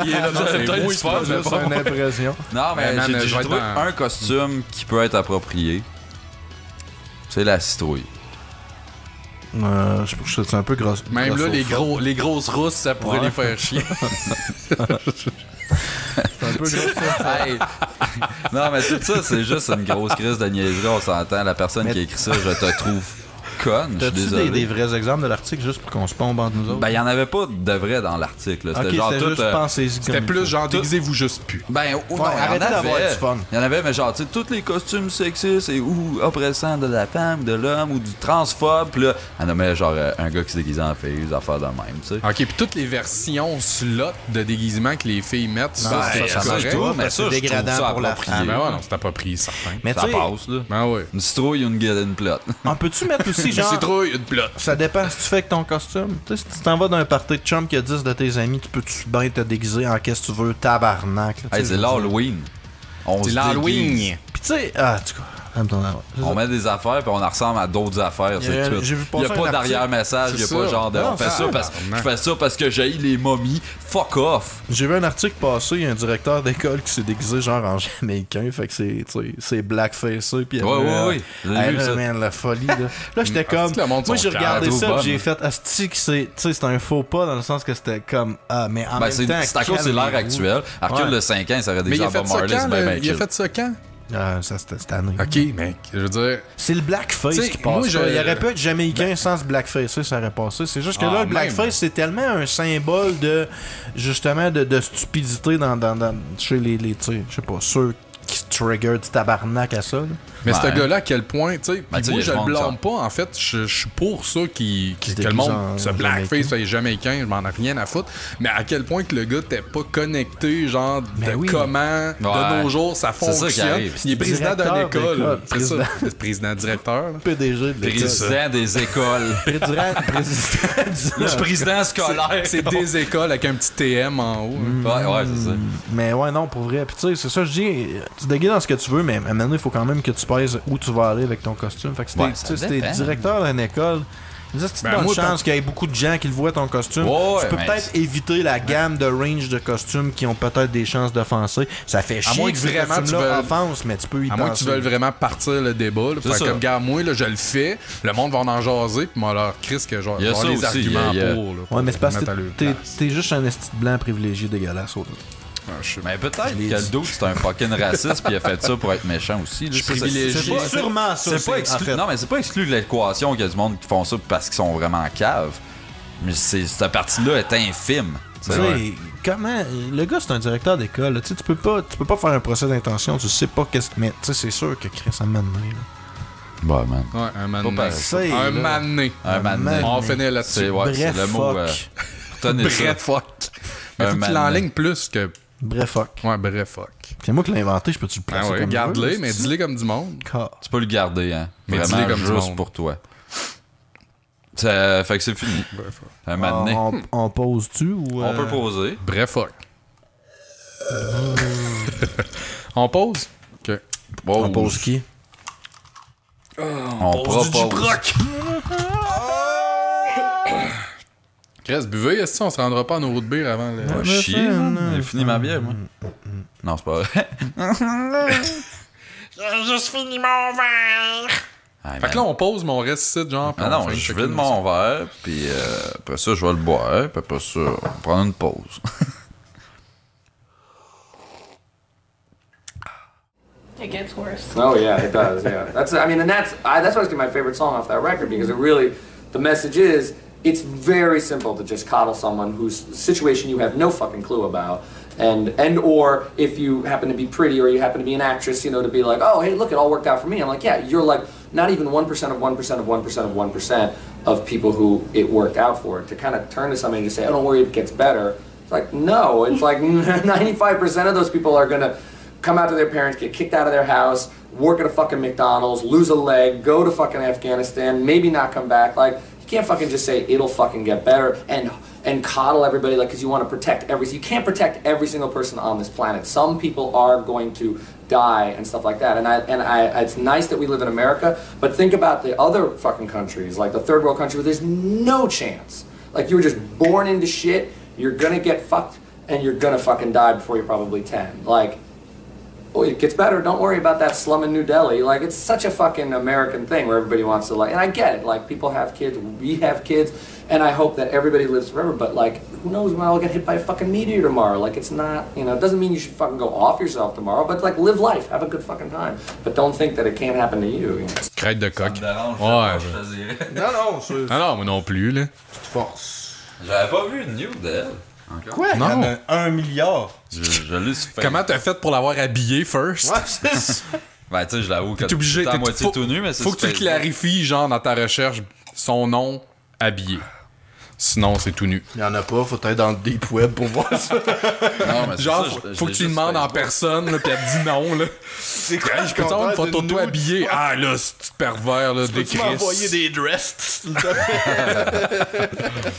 Il est là dans ses peut-être mots, du il se fun, passe C'est le juste pas. une impression. Non, mais Ben, man, je j'ai vais trouvé être dans- un costume qui peut être approprié. C'est la citrouille. Je trouve que c'est un peu gros. Même là, grosso. les grosses rousses, ça pourrait Ouais. les faire chier. C'est un peu gros. Hey. Non, mais tout ça, c'est juste une grosse crise de niaiserie, on s'entend. La personne Mais- qui a écrit ça, je te trouve conne. Je suis T'as-tu désolé. des vrais exemples de l'article juste pour qu'on se pompe entre nous autres? Ben, il y en avait pas de vrai dans l'article. là. C'était Ok, genre c'était tout. juste pensez-y comme C'était il plus faut. genre déguisez-vous juste plus. Ben, non, il y en arrêtez d'avoir avait. du fun. Il y en avait, mais genre, tu sais, tous les costumes sexistes et ou oppressants de la femme, de l'homme ou du transphobe. Puis là, elle nommait genre un gars qui se déguisait en fille, des affaires de même, tu sais. Ok, puis toutes les versions slot de déguisement que les filles mettent, ça, Ben, c'est ça, correct. je dois, mais parce que ça, c'est je trouve dégradant ça pour la approprié. Ah, ben ouais, non, c'est pas pris, certain. Mais Ça tu sais, passe, là. Ben ouais. Une citrouille ou une plotte. on peut-tu mettre aussi genre. Citrouille, une plotte. Ça dépend si tu fais avec ton costume. Tu sais, si tu t'en vas d'un party de chum qui a 10 de tes amis, tu peux-tu bien te déguiser en qu'est-ce que tu veux, tabarnak. Là, tu Hey, sais, c'est je veux dire. l'Halloween. On C'est se l'Halloween. déguise. Puis tu sais, ah, tu vois, On met des affaires puis on en ressemble à d'autres affaires, c'est tout. j'ai vu Il y a passer pas un d'arrière-message, il y a C'est pas ça. genre de Non, on fait c'est ça ça. parce que je fais ça parce que j'ai les momies. Fuck off. J'ai vu un article passer, il y a un directeur d'école qui s'est déguisé genre en Jamaïcain, fait que c'est, tu sais, c'est blackface, puis il y Ouais, avait, ouais, ouais. J'ai hey, vu là, ça. man, la folie, là. Là, j'étais comme, que le monde moi, sont j'ai regardé calmes, ça, bonnes. puis j'ai fait, asti que c'est, tu sais, c'est un faux pas dans le sens que c'était comme, ah, mais en Ben, même c'est temps, à cause c'est l'ère calmez-vous. actuelle. À recul Ouais. de 5 ans, ça aurait Mais des il a gens fait Bob ça Marley, quand? c'est bien Il a chill. fait ça quand? Ça, c'était cette année. Ok, mais je veux dire. C'est le blackface T'sais, qui passe. moi, pas. Il aurait pu être jamaïcain sans ce blackface, ça aurait passé. C'est juste que là, le blackface, c'est tellement un symbole de, justement, de stupidité chez les tu sais, je sais pas, ceux qui se trigger du tabarnak à ça. Là. Mais ce gars-là, à quel point, tu sais, moi je le blâme ça. pas, en fait, je suis pour ça que le monde, ce blackface, fait jamaïcain, je m'en ai rien à foutre, mais à quel point que le gars t'es pas connecté, genre, comment, de nos jours, ça fonctionne. Il est président d'une école. C'est ça, président directeur. PDG de l'école. Président des écoles. Le président scolaire. C'est des écoles avec un petit TM en haut. Ouais, c'est ça. Mais ouais, non, pour vrai. Puis tu sais, c'est ça, je dis, tu déguises dans ce que tu veux, mais à un moment donné, il faut quand même que tu pèses où tu vas aller avec ton costume. Fait que si t'es directeur d'une école, c'est une bonne chance qu'il y ait beaucoup de gens qui le voient ton costume. Tu peux peut-être éviter la gamme de range de costumes qui ont peut-être des chances d'offenser. Ça fait chier que vraiment tu offense, mais tu peux y penser. À moins que tu veuilles vraiment partir le débat. Comme, gars, moi, là, je le fais, le monde va en jaser, puis moi, leur crise que genre, avoir les arguments pour. Ouais, mais c'est parce que t'es juste un esti blanc privilégié dégueulasse. Mais peut-être que le dos c'est un fucking raciste puis il a fait ça pour être méchant aussi. Je suis privilégié. C'est sûrement ça. C'est pas exclu. Non, mais c'est pas exclu de l'équation qu'il y a du monde qui font ça parce qu'ils sont vraiment caves. Mais cette partie-là est infime. Tu sais, comment. Le gars, c'est un directeur d'école. Tu peux pas faire un procès d'intention. Tu sais pas qu'est-ce. Mais tu sais, c'est sûr que Chris a mané. Ouais, man. Ouais, un mané. Un mané. On finit là-dessus. C'est le mot. Bref, fuck. Mais faut que tu l'enlignes plus que. Bref, fuck. Ouais, bref, fuck. C'est moi qui l'ai inventé, je peux-tu le placer comme garde-le, mais dis-le comme du monde. Tu peux le garder, hein. Mais vraiment, dis-le comme juste du monde. pour toi. Ça fait que c'est fini. Un matinée. On pose-tu ou. On peut poser. Bref, fuck. On pose? Ok. On pose qui? On propose. Du broc. Chris, buvez, est-ce qu'on se rendra pas à nos routes de bière avant le... Chier, j'ai fini ma bière, moi. Non, c'est pas vrai. J'ai juste fini mon verre. Fait que là, on pose, mais on reste ici, genre... Ah non, je vide mon verre, puis après ça, je vais le boire, puis après ça, on va prendre une pause. It gets worse. Oh yeah, it does. Yeah, that's why my favorite song off that record because it really, the message is it's very simple to just coddle someone whose situation you have no fucking clue about, and or if you happen to be pretty or you happen to be an actress, you know, to be like, oh hey, look, it all worked out for me. I'm like, yeah, you're like not even 1% of 1% of 1% of 1% of people who it worked out for. To kind of turn to somebody and say, oh, don't worry, it gets better. It's like no, it's like 95% of those people are gonna come out to their parents, get kicked out of their house, work at a fucking McDonald's, lose a leg, go to fucking Afghanistan, maybe not come back. Like, you can't fucking just say it'll fucking get better and coddle everybody like because you want to protect you can't protect every single person on this planet. Some people are going to die and stuff like that. And it's nice that we live in America, but think about the other fucking countries, like the third world country where there's no chance. Like you were just born into shit, you're gonna get fucked, and you're gonna fucking die before you're probably 10. Like, oh, it gets better, don't worry about that slum in New Delhi. Like, it's such a fucking American thing where everybody wants to, like, and I get it, like, people have kids, we have kids, and I hope that everybody lives forever, but, like, who knows when I'll get hit by a fucking meteor tomorrow? Like, it's not, you know, it doesn't mean you should fucking go off yourself tomorrow, but, like, live life, have a good fucking time. But don't think that it can't happen to you, you know? Crête de coq. Ouais, je te dirais. Non, moi non plus, là. Force. J'avais pas vu une news d'elle. Encore. Quoi? Non. Il y en a 1 milliard. Je l'ai su faire. Comment t'as fait pour l'avoir habillé first? Ouais, c'est ça. Ben, tu sais, je l'avoue que t'es obligé, à moitié tout nu, mais c'est faut que tu clarifies, genre, dans ta recherche, son nom habillé. Sinon, c'est tout nu. Il y en a pas, faut être dans le deep web pour voir ça. Non, mais Genre, ça, faut que tu lui demandes en personne, là, pis elle te dit non, là. C'est quoi? Je peux t'avoir une photo de toi habillé. Ah, là, ce petit pervers, là, des Tu peux m'envoyer des dresses, s'il te plaît?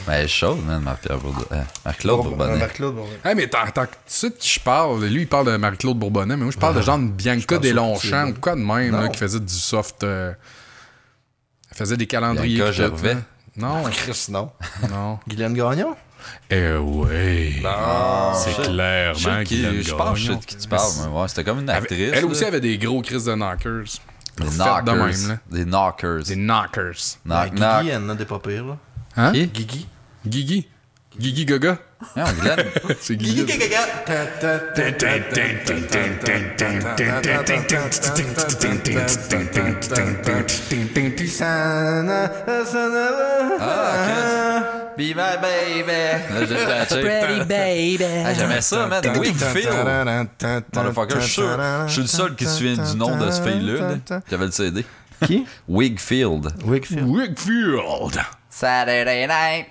Ben, elle est chaude, man, Marc-Claude Bourbonnet. Marc-Claude Bourbonnet. Hey, mais tu sais de qui je parle? Lui, il parle de Marie-Claude Bourbonnet, mais moi, je parle de genre de Bianca Deslongchamps ou quoi de même, là, qui faisait du soft. Elle faisait des calendriers. Bianca Gervais. Non. Chris, non. Non. Guylaine Gagnon? Ouais. Non. C'est clairement Guylaine Je pense que je sais de qui tu parles, mais ouais, c'était comme une actrice. Elle aussi avait des gros crises de knockers. Des Faites knockers. de même, là. Des knockers. Des knockers. Guigui, elle en a des pas pires, là. Hein? Guigui. Guigui. Guigui Gaga. Non, Glenn. C'est Guigui Gaga. Be my baby. Là, j'ai catché. Pretty baby. Ah, j'aimais ça, man. Wigfield. Motherfucker, je suis le seul qui se souvient du nom de ce fille-là, qui avait le CD. Qui? Wigfield. Wigfield. Saturday night.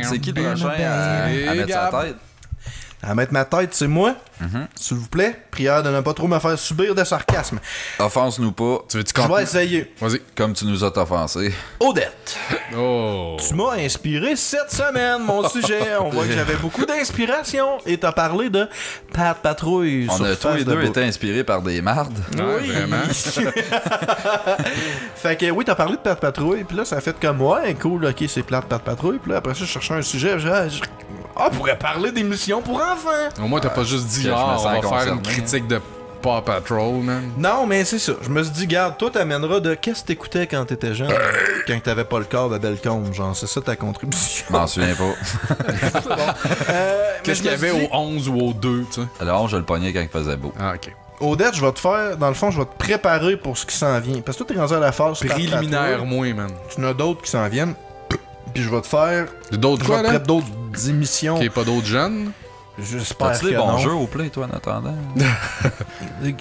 C'est qui le prochain à mettre sa tête? À mettre ma tête, c'est moi. S'il vous plaît, prière de ne pas trop me faire subir de sarcasme. Offense-nous pas. Tu veux-tu Je vais compter? essayer. Vas-y. Comme tu nous as offensé. Odette. Oh. Tu m'as inspiré cette semaine, mon sujet. On voit que j'avais beaucoup d'inspiration. Et t'as parlé de Pat Patrouille. On sur a tous Face les de deux Book. été inspirés par des mardes. Ouais, vraiment. Fait que oui, t'as parlé de Pat Patrouille. Puis là, ça a fait comme ouais, cool, ok, c'est plate Pat Patrouille. Puis là, après ça, je cherchais un sujet. On pourrait parler d'émissions pour enfants. Au moins, t'as pas juste dit, Que je me on sens va faire concerné. une critique de Paw Patrol, man. Non, mais c'est ça. Je me suis dit, garde, toi, t'amèneras de qu'est-ce que t'écoutais quand t'étais jeune, quand t'avais pas le corps de Belcombe. Genre, c'est ça ta contribution. Je m'en souviens pas. Qu'est-ce qu'il y avait au 11 ou au 2, tu sais? Alors, je le pognais quand il faisait beau. Ah, ok. Odette, je vais te faire, dans le fond, je vais te préparer pour ce qui s'en vient. Parce que toi, t'es rendu à la phase Préliminaire, moi, man. Tu en as d'autres qui s'en viennent. Puis je vais te faire. D'autres Je vais quoi, te là? prêter d'autres émissions. Qu'il n'y ait pas d'autres jeunes? J'espère T'as-tu que des bons non. jeux au play, toi, en attendant?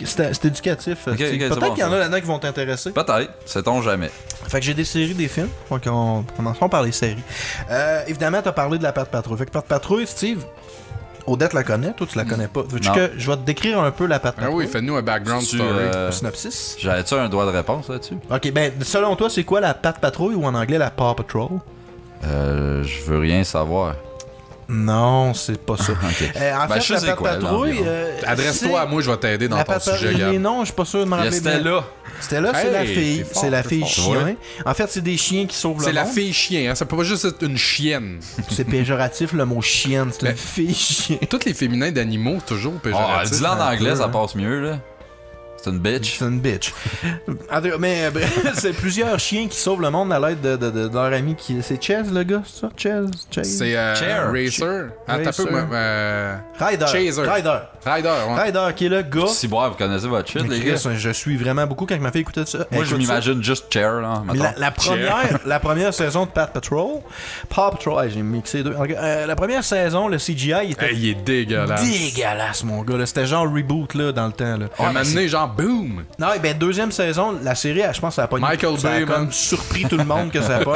C'est éducatif. Ok, Peut-être c'est qu'il bon, y en ça. a là-dedans qui vont t'intéresser. Peut-être. Sait-on jamais. Fait que j'ai des séries, des films. Donc on commençons par les séries. Évidemment, t'as parlé de la Pat Patrouille. Fait que Pat Patrouille, Steve, Odette la connaît, toi tu la connais pas. Veux-tu Non. que je vais te décrire un peu la Pat Ah Patrouille? oui, fais-nous un background Tu, story. Un synopsis. J'avais-tu un droit de réponse là-dessus? Ok, ben selon toi, c'est quoi la Pat Patrouille ou en anglais la Paw Patrol? Je veux rien savoir. Non, c'est pas ça. Ok. En Ben, fait, je la sais Pat quoi, Patrouille. l'environ. Adresse-toi à moi, je vais t'aider dans la ton Pat sujet, Patrouille. Gab. Non, je suis pas sûr de me Il y a rappeler. bien. Stella. Stella, c'est la Hey, fille. t'es fort, C'est la t'es fille fort. chien. En fait, c'est des chiens qui sauvent le C'est monde. la fille chien, hein? Ça peut pas juste être une chienne. C'est péjoratif le mot chienne. C'est une Ben, fille chien. Tous les féminins d'animaux, c'est toujours Oh, péjoratif. dis-le en un anglais, peu, ça hein. passe mieux, là. C'est une bitch. C'est une bitch. En tout cas, mais bref, c'est plusieurs chiens qui sauvent le monde à l'aide de leur ami qui. C'est Chase le gars, c'est ça? Chase? C'est Chair. Racer. Ah, t'as Racer. peu. Ryder. Chaser. Ryder. Rider, ouais. Ryder qui est le gars. Si boire, vous connaissez votre shit, les gars. Chris, je suis vraiment beaucoup quand ma fille écoutait ça. Moi, Écoute je ça. m'imagine juste Chair, là. Mais mettons. la première saison de Paw Patrol, j'ai mixé deux. La première saison, le CGI était Hey, il est dégueulasse. dégueulasse, mon gars. là. C'était genre reboot là, dans le temps. Là. Un moment donné, genre, boom! Non, ben deuxième saison, la série, je pense que ça a pas Michael ça a Bay, comme man. surpris tout le monde que ça a pas.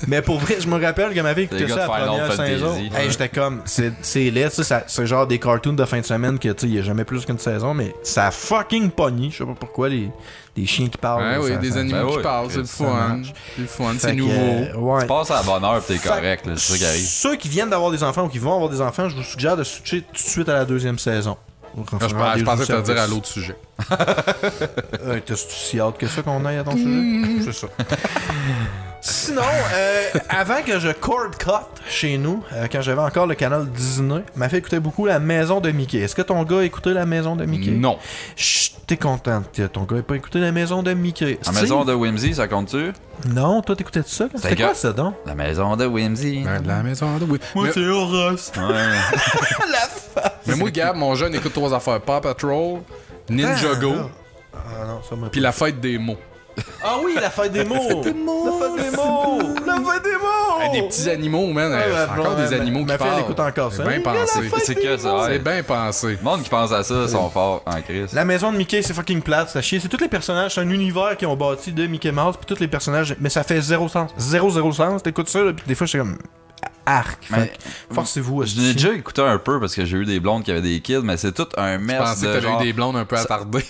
Mais pour vrai, je me rappelle que ma fille écoutait Les gars ça de la Final première Fantasy. saison. Ouais. Hey, j'étais comme, c'est laid, ça, c'est genre des cartoons de fin de semaine que tu sais, il y a jamais plus qu'une saison, mais ça a fucking pogné. Je sais pas pourquoi des chiens qui parlent. Ouais, là, oui, ça- des ça- animaux ben qui oui, parlent, c'est le ça fun. marche. C'est le fun, Fait c'est que, nouveau. ouais. Tu passes à la bonne heure pis t'es Fait- correct, là. C'est ça qui arrive. Ceux qui viennent d'avoir des enfants ou qui vont avoir des enfants, je vous suggère de switcher tout de suite à la deuxième saison. Je pensais que tu dire à l'autre sujet. T'es si hâte que ça qu'on aille à ton sujet? C'est ça. Sinon, avant que je cord cut chez nous, quand j'avais encore le canal Disney, m'a fait écouter beaucoup La Maison de Mickey. Est-ce que ton gars a écouté La Maison de Mickey? Non. Chut, t'es content que ton gars ait pas écouté La Maison de Mickey. La maison de Whimsy, ça compte-tu? Non, toi t'écoutais ça? C'était que- quoi ça donc? La maison de Whimsy. Ben, de la maison de oui. Mais, Horace. Ouais. mais moi, Gab, mon jeune écoute 3 affaires: Paw Patrol, Ninjago, Ah non, ça m'a puis la fête des mots. Ah oui, la fête des mots! La fête des mots! La fête des mots! Hey, des petits animaux, man. Ouais, C'est encore ouais, des animaux qui ma fille, elle parlent. écoute encore ça. C'est bien pensé. C'est que ça, C'est ouais. bien pensé. Le monde qui pense à ça sont forts en crise. La maison de Mickey, c'est fucking plate, c'est à chier. C'est tous les personnages, c'est un univers qu'ils ont bâti de Mickey Mouse, puis tous les personnages, mais ça fait zéro sens. Zéro sens. T'écoutes ça, là, puis des fois, je suis comme. Arc. Mais- Fait que forcez-vous à Je l'ai déjà écouté un peu parce que j'ai eu des blondes qui avaient des kids, mais c'est tout un Je mess pensais que de t'avais genre... eu des blondes un peu attardées.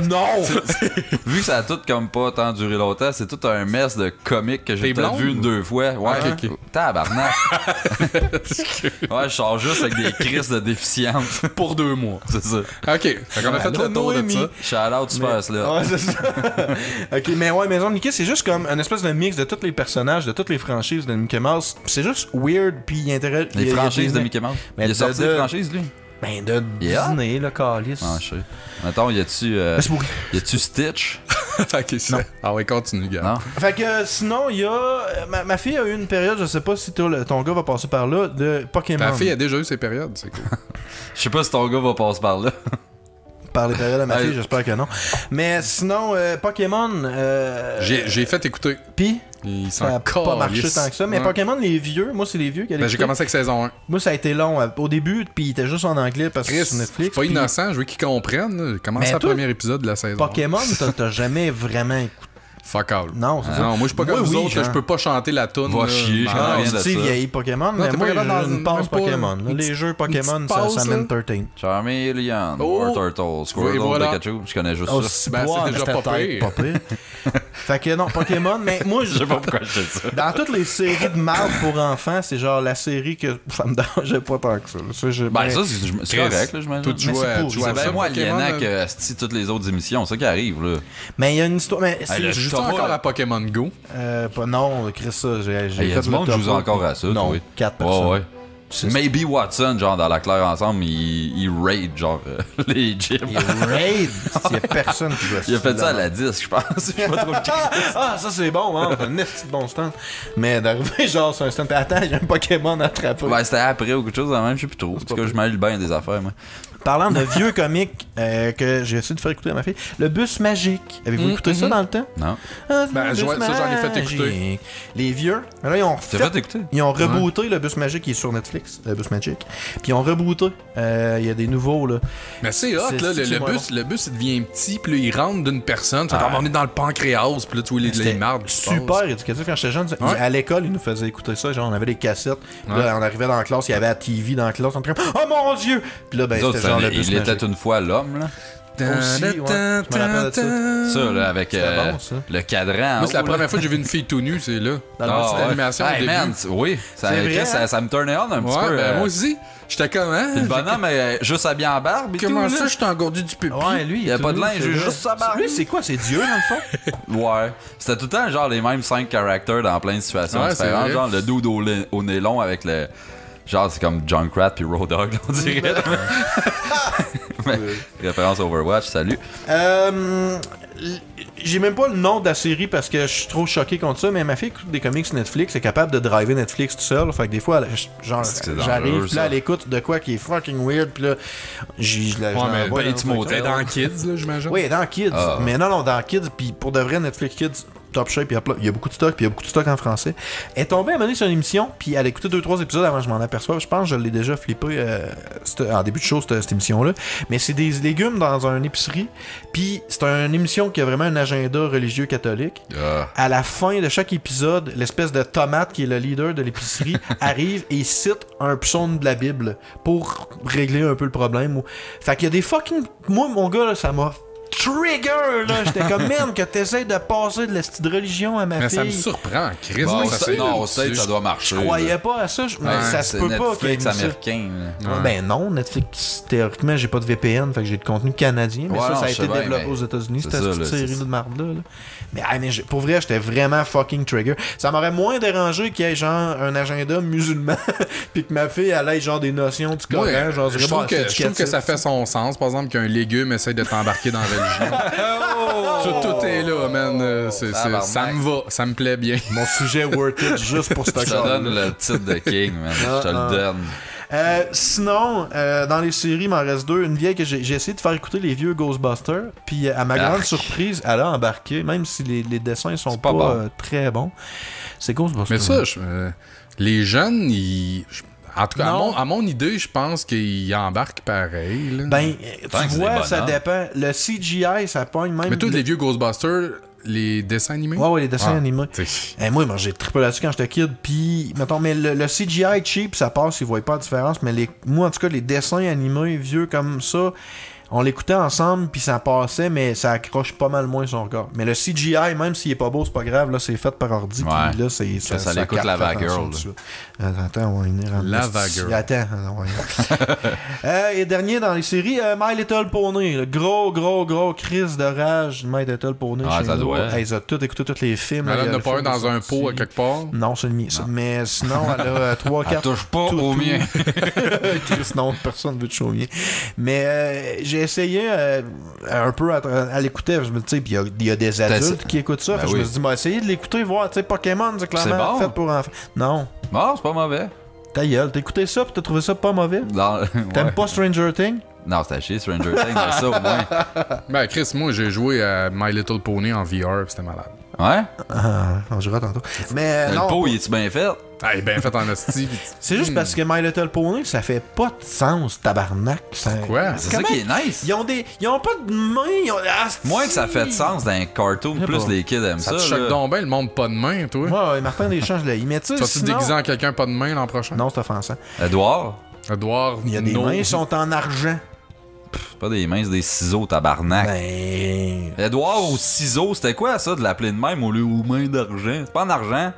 Non! Vu que ça a tout comme pas tant duré longtemps, c'est tout un mess de comiques que j'ai T'es peut-être blonde? vu 2 fois. Ouais, Ok, ok. Tabarnak. Ouais, je sors juste avec des crises de déficientes. Pour 2 mois. C'est ça. Ok. Fait qu'on a fait le tour de ça. Shout out Space là. Ouais, c'est ça. Ok, mais ouais, Maison de Mickey, c'est juste comme un espèce de mix de tous les personnages, de toutes les franchises de Mickey Mouse. C'est juste weird, puis il intéresse. Les franchises de Mickey Mouse. Mais Il a sorti de- des franchises, lui. Ben, de Yeah. Disney, le calice. Ah, je sais. Mettons, y a-tu Mais c'est pour- y a-tu Stitch? Ok, ça. Ah ouais, continue, gars. Non? Fait que sinon, il y a. Ma fille a eu une période, je sais pas si ton gars va passer par là, de Pokémon. Ta fille a déjà eu ses périodes, c'est cool. Je sais pas si ton gars va passer par là. Par les périodes à ma fille, j'espère que non. Mais sinon, Pokémon. J'ai fait écouter. Pis. Ils Ça a sont pas marché calisses. tant que ça. Mais Ouais. Pokémon, les vieux, moi, c'est les vieux qui allaient Ben, j'ai écouter. commencé avec saison 1. Moi, ça a été long au début, puis il était juste en anglais parce que Chris, c'est sur je Netflix. suis pas puis innocent, je veux qu'ils comprennent. Là. Commence Mais le toi, premier épisode de la saison. Pokémon, t'as jamais vraiment écouté. Fuck all. Non, c'est ça. Non, moi je suis pas Moi, comme vous oui, autres, là, genre. je peux pas chanter la toune. Va là. chier, Ah, je connais Ah, rien de Steve ça. vieillit Pokémon, mais t'es moi, pas capable j'ai une dans- passe même pas Pokémon. une Les petite- jeux Pokémon, petite ça passe, là. m'entertain. Charmeleon, Oh! Wartortle, Squirtle, Et voilà. Pikachu. Je connais juste Oh, ça. c'est Ben, c'est déjà pas pire. Fait que non, Pokémon, mais moi, Je sais pas pourquoi je sais ça. dans toutes les séries de marde pour enfants, c'est genre la série que ça me dérangeait pas tant que ça. Ben, ça, c'est correct, là, je Toi, m'imagine. tu Mais joues c'est à pour- tu joues à c'est Ben, ça, moi, Pokémon, Alienac, asti, toutes les autres émissions, c'est ça qui arrive, là. Mais il y a une histoire. Mais Hey, c'est le Tu joues Thomas, encore là. à Pokémon Go? non, Chris, ça, j'ai Il y a fait du le monde qui top joue up. encore à ça, Non, oui. 4 personnes. Ouais, ouais. C'est- Maybe Watson, genre, dans la claire ensemble, il raid, genre, les gyms. Il raid. Il y a personne qui joue à ça. Il a fait ça à la 10, je pense. Je sais pas trop. Ah, ça c'est bon, hein. C'est un esti de bon stand. Mais d'arriver genre sur un stand, attends, il y a un Pokémon à attraper. Ben, c'était après ou quelque chose de même, je sais plus trop. Parce que je mêle bien des affaires, moi. Parlant de vieux comiques que j'ai essayé de faire écouter à ma fille, le bus magique. Avez-vous écouté ça dans le temps? Non. Ah, Ben, le ça, bus j'en ai fait écouter. magique. Les vieux. Mais là, ils ont T'as fait écouter? Ils ont rebooté le bus magique qui est sur Netflix, le bus magique. Puis ils ont rebooté. Il y a des nouveaux là. Mais c'est hot, C'est- là. c'est moins Le bus, il devient petit, puis là, il rentre d'une personne. Tu vas on est dans le pancréas, puis là, tu vois les C'était mardes. qui se super passent. éducatif quand j'étais jeune. Ouais. À l'école, ils nous faisaient écouter ça. Genre, on avait des cassettes. Puis là, on arrivait dans la classe, il y avait la TV dans la classe. On était comme, oh mon Dieu! Puis là, ben, Les autres, c'était genre le bus il était magique. une fois l'homme, là. Aussi, ouais. Je me rappelle de ça. Ça, là, avec C'était bon, ça. le cadran. Moi, c'est la en haut, là. première fois que j'ai vu une fille tout nue, c'est là. Dans le Dans la petite ouais. animation au Hey, début. man, oui, ça, C'est vrai, Chris, hein? ça me turnait on un petit Ouais, peu. ben moi aussi. J'étais comme, hein? Puis le bonhomme est juste habillé en barbe et tout. Comment là. ça, je suis engourdi du pipi? Ouais, lui, Il y a est pas tout de nu, linge, c'est juste vrai. sa barbe. Lui, c'est quoi? C'est Dieu, dans le fond? Ouais. C'était tout le temps genre les mêmes 5 caractères dans plein de situations Ouais, c'est différentes. vrai. Genre le dude au nez long avec le. Genre, c'est comme Junkrat puis Road Dogg, on dirait. Mais, référence Overwatch, salut. J'ai même pas le nom de la série parce que je suis trop choqué contre ça, mais ma fille écoute des comics Netflix, elle est capable de driver Netflix tout seul. Fait que des fois, genre, C'est dangereux, j'arrive, puis là, ça. elle écoute de quoi qui est fucking weird, puis là, je la Ouais, mais l'envoie ben, dans Timothée le- dans Kids, là, j'imagine. Oui, elle est dans Kids. Ah. Mais non, dans Kids, puis pour de vrai, Netflix Kids, top shape, il y a beaucoup de stock, puis il y a beaucoup de stock en français. Elle est tombée à un moment donné sur une émission, puis elle a écouté 2-3 épisodes avant que je m'en aperçoive. Je pense que je l'ai déjà flippé en début de show, cette émission-là. Mais c'est des légumes dans une épicerie, puis c'est une émission qui a vraiment un agenda religieux catholique. Ah. À la fin de chaque épisode, l'espèce de tomate qui est le leader de l'épicerie arrive et cite un psaume de la Bible pour régler un peu le problème. Fait qu'il y a des fucking... Moi, mon gars, là, ça m'a trigger, là. J'étais comme, man, que t'essayes de passer de la petite religion à ma Mais fille. ça me surprend, Chris. Bon, moi, ça fait- non, au States, ça doit marcher. Je croyais pas à ça. Mais ça se c'est peut pas qu'il y ait Netflix mis ça. américain. là. Ouais. Ben non, Netflix, théoriquement, j'ai pas de VPN, fait que j'ai de contenu canadien, mais Ouais, ça non, a je été sais bien, développé mais aux États-Unis, c'est cette ça, petite là, série c'est- de marde-là. là. Mais pour vrai, j'étais vraiment fucking trigger. Ça m'aurait moins dérangé qu'il y ait genre un agenda musulman, puis que ma fille, elle ait genre des notions du Coran, Ouais, genre, je trouve que ça fait son sens, par exemple, qu'un légume essaye de t'embarquer dans la religion. Tout est là, man. Tabarnak. Ça me va, ça me plaît bien. Mon sujet worth it juste pour ce Je te donne le titre de King, man. Je te le donne. Sinon, dans les séries, il m'en reste deux. Une vieille que j'ai essayé de faire écouter les vieux Ghostbusters. Puis à ma grande Arc. surprise, elle a embarqué, même si les dessins sont C'est pas, pas bon. très bons. C'est Ghostbusters. Mais ça, les jeunes, en tout cas, Non. à mon idée, je pense qu'ils embarquent pareil. Là. Ben, Tant que tu c'est vois, des ça bonhommes. dépend. Le CGI, ça pogne même. Mais tous les vieux Ghostbusters, les dessins animés? Ouais, les dessins Ah, animés. t'sais. Moi, j'ai trippé là-dessus quand j'étais kid. Puis, mettons, mais le CGI cheap, ça passe, ils voient pas la différence. Mais moi, en tout cas, les dessins animés vieux comme ça, on l'écoutait ensemble, puis ça passait, mais ça accroche pas mal moins son regard. Mais le CGI, même s'il est pas beau, c'est pas grave, là, c'est fait par ordi. Ouais. Puis là, c'est Ça l'écoute capte Lava l'attention Girl, tout de suite. Attends, on va venir en Lava esti. Girl. Attends, on va venir. Et dernier dans les séries, My Little Pony. Le gros crise de rage de My Little Pony. Ah, chez ça nous. doit. Hey, ils ont tout écouté tous les films. Mais là, elle il y a n'a le pas un film dans un sorti. pot à quelque part. Non, c'est le mien. ça. Mais sinon, elle a 3-4. Elle touche pas au mien. Chris, non, personne veut toucher au mien. Mais j'ai essayé un peu à l'écouter. Je me dis, puis il y a des adultes qui écoutent ça. Ben Fait que je me suis dit, essayer de l'écouter, voir. Tu sais, Pokémon, c'est clairement bon. fait pour enfants. Non. Bon, c'est pas mauvais. Ta gueule, t'as écouté ça, puis t'as trouvé ça pas mauvais? T'aimes pas Stranger Things? Non, c'était chier, Stranger Things, mais ça au moins. Ben, Chris, moi, j'ai joué à My Little Pony en VR, pis c'était malade. Ouais? On jouera tantôt. Mais Le non. pot, il est-tu bien fait? Ah, il est bien fait en hostie. C'est juste parce que My Little Pony, ça fait pas de sens, tabarnak. Quoi? C'est ça qui est nice. Ils ont pas de main. Moins que ça fait de sens dans un cartoon, sais plus pas. les kids aiment Ça ça. te choque là. donc bien, le monde pas de main, toi. Ouais, Martin Deschamps, je l'ai. Mais tu sais, Tu vas-tu te sinon... déguiser en quelqu'un pas de main l'an prochain? Non, c'est offensant. Edouard, Edouard, Il y a des mains qui sont en argent. c'est pas des mains, c'est des ciseaux, tabarnak. Ben... Edouard aux ciseaux, c'était quoi ça de l'appeler de même au lieu aux mains d'argent? C'est pas en argent.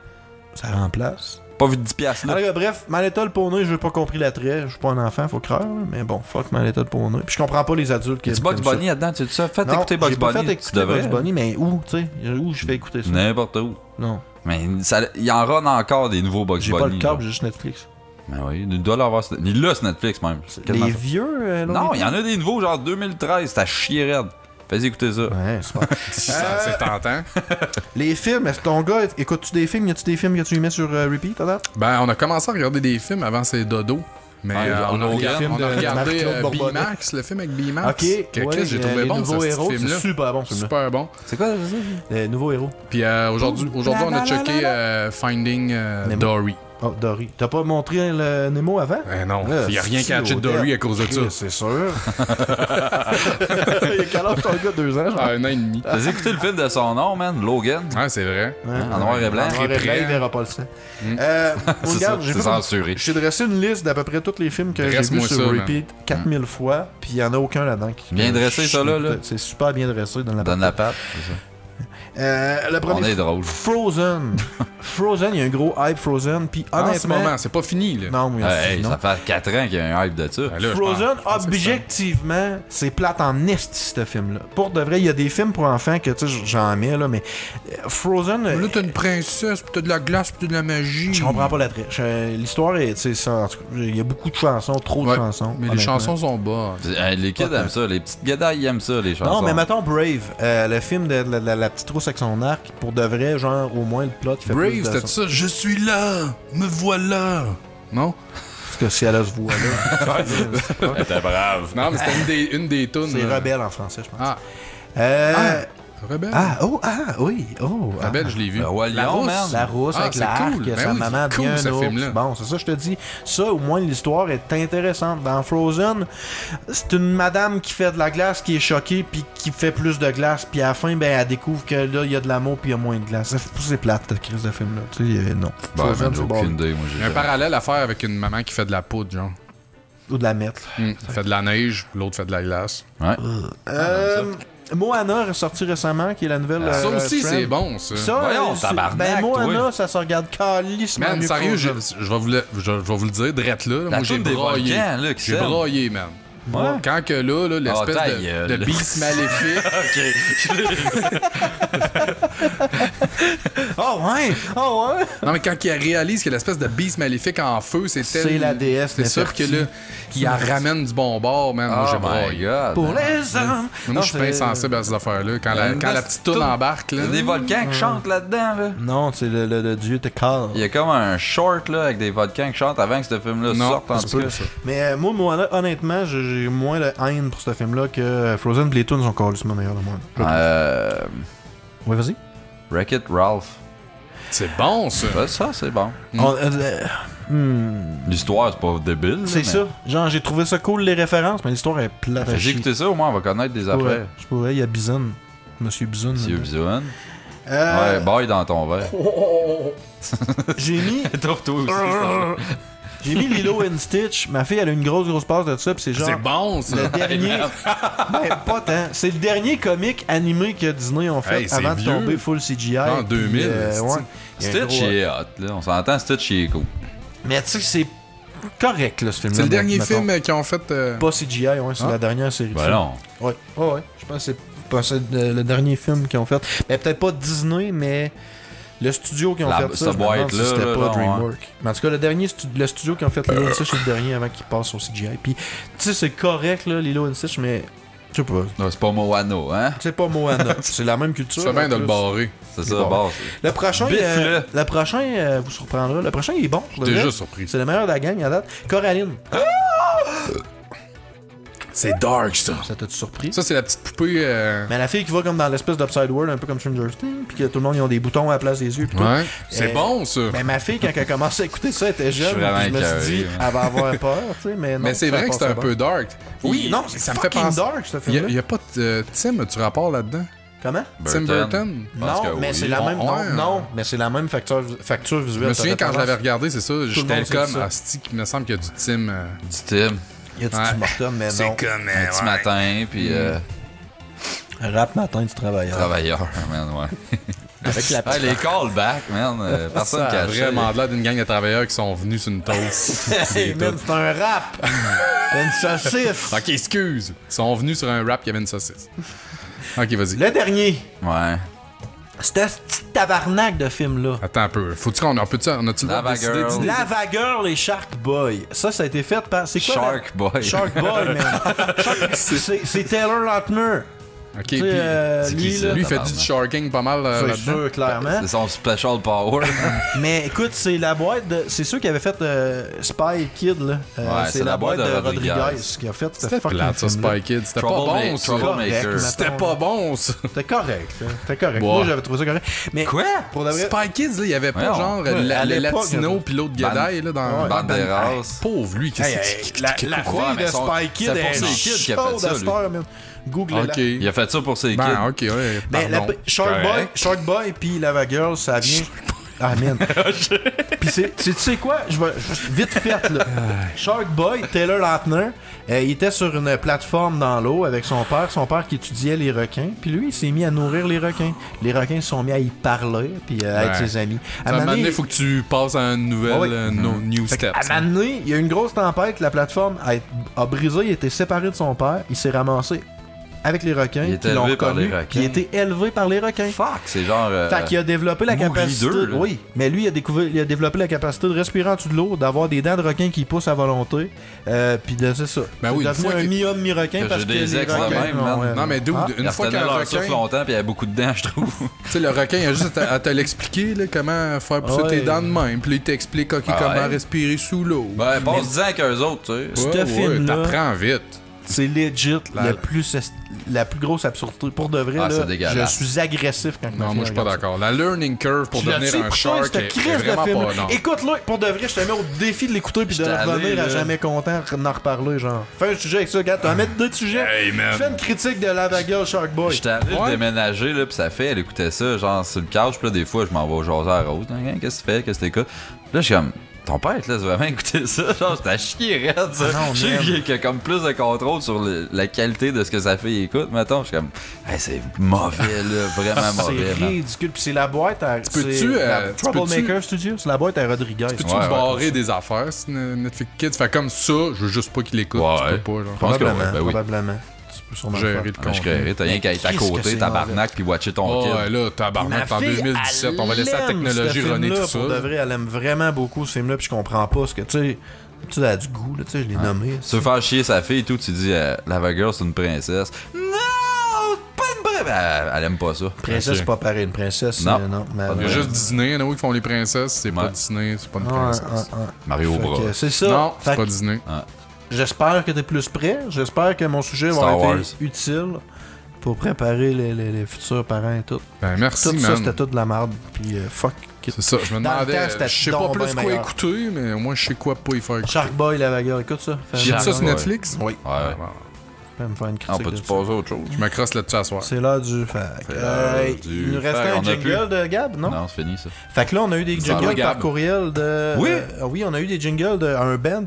Ça remplace. Pas vu de 10 piastres là. Alors, bref, My Little Pony, j'ai pas compris l'attrait. Je suis pas un enfant, faut croire. Là. Mais bon, fuck My Little Pony. Puis je comprends pas les adultes qui Tu aiment Bugs ça. Bunny là-dedans, tu ça? Faites Non, écouter Bugs j'ai pas Bunny. fait Tu écouter devrais. Bugs Bunny, mais où, tu sais? Où je fais écouter ça? N'importe où. Non. Mais il y en run encore des nouveaux Bugs J'ai Bunny. pas le câble, là. j'ai juste Netflix. Ben oui, il doit l'avoir. Il l'a sur Netflix même. C'est quasiment Les ça. vieux, là, Non, les- il y en a des nouveaux, genre 2013, c'était à chier raide. Fais-y écouter ça. Ouais, c'est pas. C'est tentant. Les films, est-ce que ton gars, écoutes-tu des films? Y a-tu des films que tu lui mets sur repeat, à date? Ben, on a commencé à regarder des films avant ses dodo. Mais Ah, on a les regardé, films on a de regardé Marc-Claude Bourbonnais. B-Max, le film avec B-Max. Ok, Que ouais, Chris, j'ai trouvé les bon, nouveaux ce héros, film-là. c'est super bon, ce film-là. Super bon. C'est quoi ça? Les nouveaux héros. Puis aujourd'hui, on a checké Finding Nemo. Dory. Oh, Dory. T'as pas montré le Nemo avant? Ben non, Là, il y a rien c'est catché de Odette. Dory à cause de ça. Chris, c'est sûr. Il y a quel âge ton gars? 2 ans, genre? Ah, 1 an et demi. T'as écouté le film de son nom, man? Logan? Ouais, c'est vrai. Ouais. En noir et blanc. En noir et blanc, il verra pas le sang. C'est Regarde, ça, c'est censuré. j'ai dressé une liste d'à peu près tous les films que j'ai vus Dresse-moi sur ça, repeat 4000 fois, puis il y en a aucun là-dedans. Bien dressé, ça, là. C'est super bien dressé dans la Donne la patte. c'est ça. Le On premier, est drôle. Frozen. Frozen, il y a un gros hype Frozen, puis En ce honnêtement... moment, c'est pas fini, là. Non, mais Hey, non. ça fait 4 ans qu'il y a un hype de ça. Ben là, je Frozen, pense que objectivement, c'est plate en esti, ce film-là. Pour de vrai, il y a des films pour enfants que, tu sais, j'en mets, là, mais Frozen... Là, t'as une princesse, pis t'as de la glace, pis t'as de la magie. Je comprends pas l'attrait. L'histoire est, tu sais, ça, en tout cas, il y a beaucoup de chansons, trop de Ouais, chansons. mais les honnêtement. chansons sont bonnes. Les kids aiment ça, les petites guédailles aiment ça, les chansons. Non, mais mettons Brave, le film de la petite rousse avec son arc, pour de vrai, genre, au moins le plot, il fait Brave, plus de c'était son. ça. Je suis là, me voilà. Non? Parce que si elle a ce voix-là. T'es brave. Non, mais c'était une des tunes. C'est Rebelle en français, je pense. Ah, Rebelle. Oui, Rebelle, je l'ai vu. Le Roi La Lion, rousse. man. La rousse Ah, avec c'est l'arc, cool. Ben sa oui, maman cool, devient ce un ours. film-là. Bon, c'est ça, je te dis. Ça, au moins, l'histoire est intéressante. Dans Frozen, c'est une madame qui fait de la glace, qui est choquée, puis qui fait plus de glace, puis à la fin, ben, elle découvre que là, il y a de l'amour, puis il y a moins de glace. C'est plate, cette crise de film-là. Tu sais, non. Bah, Frozen, man, j'ai c'est bon. aucune idée, moi. Il y a un parallèle à faire avec une maman qui fait de la poudre, genre. Ou de la mettre. Fait de la neige, l'autre fait de la glace. Ouais. Moana est sorti récemment, qui est la nouvelle. Ça aussi, trend. c'est bon, ça. Ça, Voyons, c'est- tabarnak, ben, Moana, toi. ça se regarde calissement. Man, mieux que sérieux, je Frozen. vais vous le dire, drette là. La Moi, j'ai toune des braillé. volcans, là, qui J'ai saigne. braillé, man. Ouais. Quand que là, l'espèce ta de gueule. beast maléfique. Oh ouais! Oh ouais! Non, mais quand il réalise que l'espèce de beast maléfique en feu, c'est C'est la déesse C'est sûr que Nefertiti. là, qu'il la ramène du bon bord, man. Moi, Oh j'ai my braillé. god. Pour les hommes! Mais moi, je suis pas insensible à ces affaires-là. Quand la petite toune embarque, là. Il y a des volcans qui chantent là-dedans, là. Non, c'est le dieu Tekal. Il y a comme un short, là, avec des volcans qui chantent avant que ce film-là Non, sorte en ça tout peut, cas. ça. Mais moi, Moana, honnêtement, j'ai moins de haine pour ce film-là que Frozen. Les tunes sont carrément meilleurs de moi. Ouais, vas-y. Wreck-It Ralph. C'est bon, ça. Ouais, ça, c'est bon. On- L'histoire, c'est pas débile. là, c'est mais- ça. Genre, j'ai trouvé ça cool, les références, mais l'histoire est plate à Fais-y chier. écouter ça, au moins, on va connaître des Je pourrais. affaires. Je pourrais, il y a Bison. Monsieur Bison. Monsieur là-dedans. Bison. Ouais, baille dans ton verre. J'ai mis... Trouve-toi aussi. J'ai mis Lilo and Stitch. Ma fille, elle a une grosse passe de ça, pis c'est genre... C'est bon, ça. Le dernier... ben, pas tant. C'est le dernier comique animé que Disney ont fait Hey, c'est avant de vieux. tomber full CGI. En 2000, puis, c'est-tu. ouais. Il y a un Stitch gros- est hot, là. On s'entend, Stitch est cool. Mais tu sais, c'est correct, là, ce film-là. C'est le dernier mettons. film qu'ils ont fait. Pas CGI, ouais, c'est Ah. la dernière série. de Ben films. non. Ouais, ouais. Je pense que c'est le dernier film qu'ils ont fait. Ben, peut-être pas Disney, mais le studio qui ont La- fait ça, cette je me demande boîte-là, si c'était là, pas là, DreamWorks. Mais en tout cas, le studio qui ont fait Lilo and Stitch, c'est le dernier avant qu'il passe au CGI. Puis, tu sais, c'est correct, là, Lilo and Stitch, mais Je sais pas. Non, c'est pas Moana, hein? C'est pas Moana. C'est la même culture. Tu fais bien en de le plus. barrer. C'est ça, bon. base. Le prochain, Bifle. vous surprendra. Le prochain, il est bon. pour de Déjà vrai. surpris. C'est le meilleur de la gang à date. Coraline. C'est dark, ça. Ça t'a-tu surpris? Ça, c'est la petite poupée. Mais la fille qui va comme dans l'espèce d'Upside World, un peu comme Stranger Things, puis que tout le monde ils ont des boutons à la place des yeux. Pis tout. Ouais. C'est Euh, bon, ça. Mais ma fille, quand elle a commencé à écouter ça, elle était jeune. Je suis vraiment puis je me écœuré, suis dit, ouais. elle va avoir peur, tu sais. Mais non, Mais c'est ça vrai que c'est passait un bon. peu dark. Oui, non, c'est ça me fait fucking penser. dark, ce Il y film-là. a pas de. Tim, as-tu rapport là-dedans? Comment? Tim Burton? Je pense Non, que mais oui. c'est la même. Ouais, Non, ouais. non, mais c'est la même facture visuelle. Je me souviens t'as quand je l'avais tendance- regardé, c'est ça. J'étais monde sait comme, ça. asti, il me semble qu'il y a du Tim. Du Tim. Il y a du Ouais. Tim Burton, mais C'est non. comme. Un petit matin, puis Rap matin du travailleur. travailleur, man, ouais. Avec la Ah, les callbacks, man. Personne Ça a cache. vraiment l'air d'une gang de travailleurs qui sont venus sur une toast. Hey, man, c'est un rap! Une saucisse! Ok, excuse. Ils sont venus sur un rap qui avait une saucisse. Ok, vas-y. Le dernier, Ouais. c'était ce petit tabarnak de film-là. Attends un peu. Faut-tu qu'on a peut-tu le droit de Lava décider Girl. d'idée? Lava Girl et Shark Boy. Ça a été fait par. C'est quoi? Shark Boy. Shark Boy, man. C'est Taylor Lautner. Ok, Tu sais, puis c'est lui, qui ça? là. lui, il fait du sharking pas mal C'est là-dedans. sûr, clairement. C'est son special power. Mais écoute, c'est la boîte de. C'est ceux qui avaient fait Spy Kid, là. c'est la boîte de Rodriguez. qui a fait C'était fucking plate, ça, film-là. Spy Kids. C'était pas Trouble bon, Ma- ça. Troublemaker. Correct, C'était pas bon, ça. C'était correct, là. C'était correct. Ouais. Moi, j'avais trouvé ça correct. Mais Quoi? pour de vrai. Spy Kids, là, il y avait pas Voyons. genre Ouais, le à l'époque, latino puis l'autre Gadaï là dans Ouais. Banderas. pauvre lui, Hey, qu'est-ce que la c'est la quoi, fille mais de son- Spy Kid c'est pour est ses kids qui a fait chaude ça, à cette lui. heure, man. Google-la. Ok. Il a fait ça pour ses kids. Ben, ok, ouais. Mais pardon. Shark Boy puis Lava Girl, ça vient. Ah, man. Puis tu sais quoi? Je vais vite fait, là. Shark Boy, Taylor Lautner, il était sur une plateforme dans l'eau avec son père qui étudiait les requins. Puis lui, il s'est mis à nourrir les requins. Les requins se sont mis à y parler, puis à être Ouais. ses amis. À un moment donné, il faut que tu passes à une nouvelle Oui. new Fait step. qu'à un moment donné, il y a eu une grosse tempête, la plateforme a brisé, il était séparé de son père, il s'est ramassé avec les requins, Il était qui l'ont élevé par reconnu, les requins. puis il a été élevé par les requins. Fuck, c'est genre. Fait qu'il a développé la Mowgli capacité. 2, là. Oui, mais lui, il a développé la capacité de respirer en dessous de l'eau, d'avoir des dents de requin qui poussent à volonté. Puis c'est ça. Ben C'est oui, une devenu fois un que- mi-homme, mi-requin que parce j'ai que des les ex de requins même, ont, man. Non, mais dude, Ah. Il une fois retenait qu'un leur souffle requin. longtemps, puis il y avait beaucoup de dents, je trouve. Tu sais, le requin, il a juste à te l'expliquer, là, comment faire pousser Ouais. tes dents de même. Puis là, il t'explique ok, Ah comment ouais. respirer sous l'eau. Ben, passe 10 ans avec eux autres, tu sais. Ce film-là- T'apprends vite. C'est legit La- la plus grosse absurdité. Pour de vrai, Ah, c'est là, je dégueulasse. suis agressif quand Non, moi, je suis pas d'accord. La learning curve pour devenir un shark est vraiment pas. Non. Écoute-le, pour de vrai, je te mets au défi de l'écouter puis de J'étais allé, revenir à là. jamais content d'en reparler, genre. Fais un sujet avec ça, gars. Tu vas mettre deux sujets. Hey, man. Fais une critique de Lava Girl Shark Boy. J'étais allé Ouais. déménager, là, pis ça fait, elle écoutait ça, genre, sur le couch, pis là, des fois, je m'en vais jaser à Rose. Hein, qu'est-ce que tu fais? Qu'est-ce que t'écoutes? Là, je suis comme, ton père, là, vraiment écouté ça. Genre, j'étais à chier raide, ça. Ah non, Je sais man. qu'il y a comme plus de contrôle sur la qualité de ce que sa fille écoute, mettons. Je suis comme, hey, c'est mauvais, là, vraiment mauvais, C'est man. ridicule. Puis c'est la boîte à. peux-tu, c'est la tu Troublemaker Studio. C'est la boîte à Rodriguez. Peux-tu Ouais, barrer des affaires sur Netflix Kids? Fait comme ça, je veux juste pas qu'il écoute. Ouais. Tu peux pas, genre. Je pense que ouais, Probablement. ben oui. Probablement. Tu peux sûrement Gérer faire. le Ouais, je contenu. créerais, t'as rien qu'à être à Qu'est-ce que côté, c'est tabarnak, puis watcher ton Oh, kid. ouais, là, tabarnak, Ma en fille, 2017, on va laisser la elle aime technologie ce runner film-là, tout ça. Pour de vrai, elle aime vraiment beaucoup ce film-là, puis je comprends pas ce que, tu sais, elle a du goût, là, tu sais, je l'ai nommé. Tu veux faire chier sa fille et tout, tu dis, Lava Girl, c'est une princesse. Non, c'est pas une princesse. Elle aime pas ça. Princesse, Ok. c'est pas pareil. Une princesse, Non. non. Mais Il y a juste Disney, il y en a qui font les princesses, c'est pas Ouais. Disney, c'est pas une Ouais, princesse. ouais. Mario Fait Bros. que c'est ça. Non, Fait c'est pas que Disney. j'espère que t'es plus prêt. J'espère que mon sujet va Star être Wars. utile pour préparer les futurs parents et tout. Ben merci, Tout ça, man. c'était tout de la merde. Puis fuck. C'est ça, je me Dans le demandais, temps, c'était je sais pas donc plus bien quoi meilleur. écouter, mais au moins je sais quoi pas y faire écouter. Shark Boy, la bagarre, écoute ça. Il y a ça sur Boy. Netflix? Oui. Ouais. Je vais me faire une On critique. peut-tu de ça. passer à autre chose? Je m'accroche là-dessus à soir. C'est l'heure du fac. C'est l'heure du Il nous restait fac. un On a jingle de Gab, non? Non, c'est fini ça. Fait que là, on a eu des Ça va, jingles Gab. par courriel de. Oui? Oui, on a eu des jingles de un band.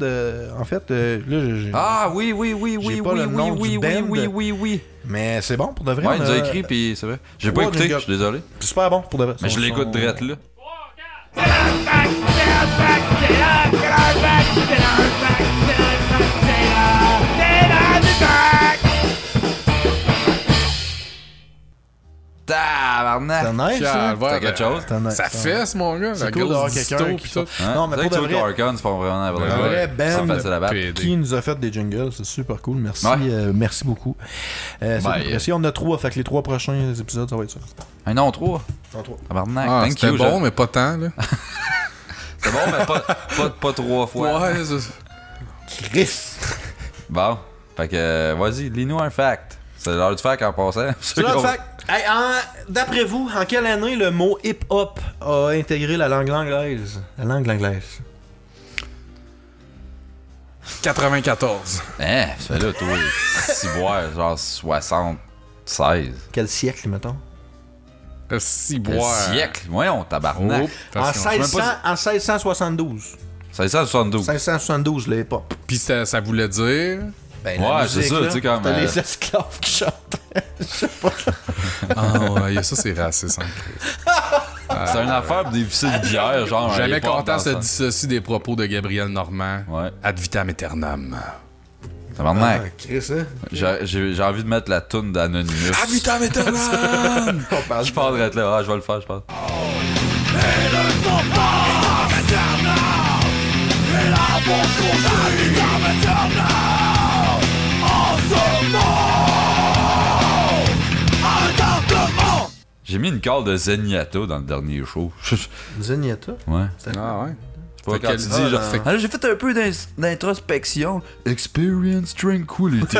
En fait, là, j'ai. Ah oui, oui, oui, J'ai oui, pas oui, le oui, nom oui, du oui, band. oui, oui, oui. Mais c'est bon pour de vrai. Ouais, on il nous a écrit, puis c'est vrai. J'ai pas Ouais, écouté, jingle. je suis désolé. C'est super bon pour de vrai. Mais je l'écoute direct là. tabarnak. C'était nice, ça. Calvaire, C'était quelque chose. C'était nice. Ça fesse, mon gars. C'est La cool d'avoir grosse quelqu'un disto qui pis tout. Hein? Non, mais C'est pour vrai de que les vrai, Arcons font vraiment un vrai C'est band facile à battre. PD. qui nous a fait des jingles, c'est super cool. Merci, Ouais. merci beaucoup. C'est apprécié. On a 3, fait que les 3 prochains épisodes, ça va être ça. Un non, 3. En 3. Tabarnak. Ah, Thank c'était you, bon, mais pas tant, là. C'est bon, mais pas 3 fois. Ouais, c'est Chris! Bon. Fait que, vas-y, lis-nous un fact. C'est l'heure du fact en passant. C'est là le fact. Hey, d'après vous, en quelle année le mot hip-hop a intégré la langue anglaise? La langue anglaise. 94. Hein, ça fait là, toi, 6 boire, genre 76. Quel siècle, mettons? Si Quel boire. siècle? Voyons, tabarnak. Oh, En attention. 1672. 1672. 1672, le hip-hop. Puis ça voulait dire. Ben, Ouais, c'est ça, tu sais, comme, T'as les esclaves qui chantaient. Je sais pas. Ah, ouais, ça, c'est raciste, hein, Chris. C'est une affaire pour dévisser de bière, genre. un Jamais hip-hop content dans se le sens. dissocier des propos de Gabriel Normand. Ouais. Ad vitam aeternam. Tabarnak. Ah, Chris, hein? J'ai envie de mettre la toune d'Anonymous. Ad vitam aeternam! On parle Je parlerai de là. Ah, je vais le faire, je pense. J'ai mis une call de Zenyatta dans le dernier show. Zenyatta. Ouais. Ah ouais. Pas Fait quand qu'elle tu dit, dis, genre, fait que- ah, j'ai fait un peu d'introspection. Experience tranquility.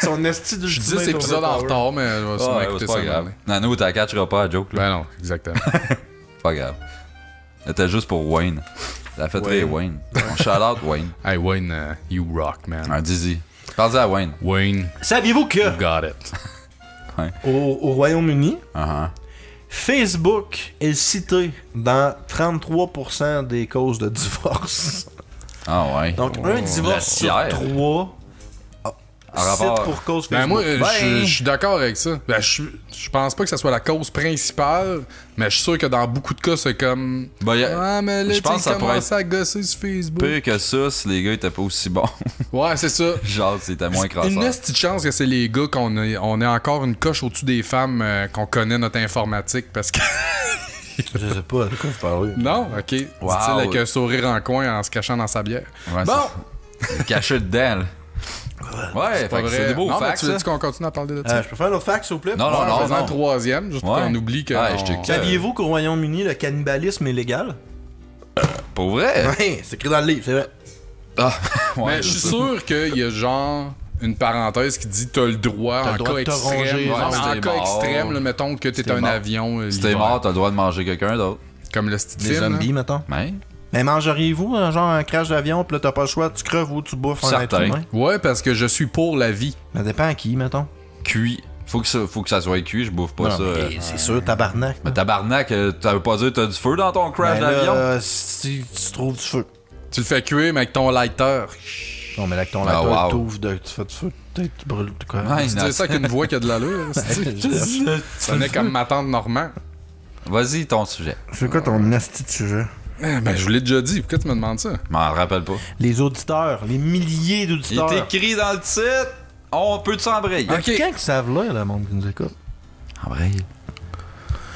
Son esti de Je dis cet épisode en retard, mais je vais sûrement Ouais, écouter c'est ça. pas grave. demain. Nano, t'as catcheras pas à joke, là. Ben non, exactement. Pas grave. C'était juste pour Wayne. Ça a fait très Wayne. On shout out Wayne. Hey Wayne, you rock, man. Un Dizzy. Parle-y à Wayne. Wayne, Saviez-vous que you got it. au Royaume-Uni, Uh-huh. Facebook est cité dans 33% des causes de divorce. Ah ouais. Donc, un divorce sur tiers. 3 En rapport- cite pour cause Ben Facebook. moi, je suis d'accord avec ça. Ben, je pense pas que ça soit la cause principale, mais je suis sûr que dans beaucoup de cas, c'est comme... Ben, Ah, mais là, je pense que ça pourrait commencé à gosser sur Facebook. pire que ça si les gars étaient pas aussi bons. Ouais, c'est ça. Genre, c'était moins Une crasseur. petite chance que c'est les gars qu'on est encore une coche au-dessus des femmes qu'on connaît notre informatique parce que... Je sais pas de quoi vous parlez. Non? Ok. Wow. Dit-il avec un sourire en coin en se cachant dans sa bière. Ouais, Bon! c'est caché dedans, là. Ouais, Pas fait que vrai. c'est des beaux non, mais facts, tu ça. veux-tu qu'on continue à parler de ça? Je peux faire un autre fact, s'il vous plaît? Non, non, Ouais, non, faisant non. le troisième, juste pour Ouais. qu'on oublie que... Ouais, je te- Saviez-vous qu'au Royaume-Uni, le cannibalisme est légal? Pour vrai? Ouais, c'est écrit dans le livre, c'est vrai. Ah, ouais, Mais je suis c'est ça. sûr qu'il y a genre une parenthèse qui dit t'as le droit T'as en le droit cas de te extrême. ronger, Non, ouais, mais si en t'es cas mort. extrême, là, mettons que t'es t'es un mort. avion. Si t'es l'hiver. mort, t'as le droit de manger quelqu'un d'autre. Comme le style Les zombies, mettons. Mais, Mais mangeriez-vous, genre, un crash d'avion, pis là, t'as pas le choix, tu creves ou tu bouffes un être Certain. humain? Ouais, parce que je suis pour la vie. Ça dépend à qui, mettons. cuit. Faut que ça soit cuit, je bouffe pas Non, ça. mais c'est sûr, tabarnak. Mais tabarnak, ça veut pas dire que t'as du feu dans ton crash Ben là, d'avion? si tu trouves du feu. Tu le fais cuire, mais avec ton lighter. Non, mais là, avec ton Ah, laptop, wow. t'ouvres, tu fais du feu, peut-être tu brûles, tu quoi. Ouais, Tu dis ça avec une voix qui a de l'allure. Tu sonnais comme ma tante Normand. Vas-y, ton sujet. C'est quoi ton asti de sujet? Ben, je vous l'ai déjà dit. Pourquoi tu me demandes ça? Je m'en rappelle pas. Les auditeurs, les milliers Il d'auditeurs. est écrit dans le titre. On peut s'embrayer. Il y a quelqu'un qui savent là, le monde qui nous écoute. Embrayer.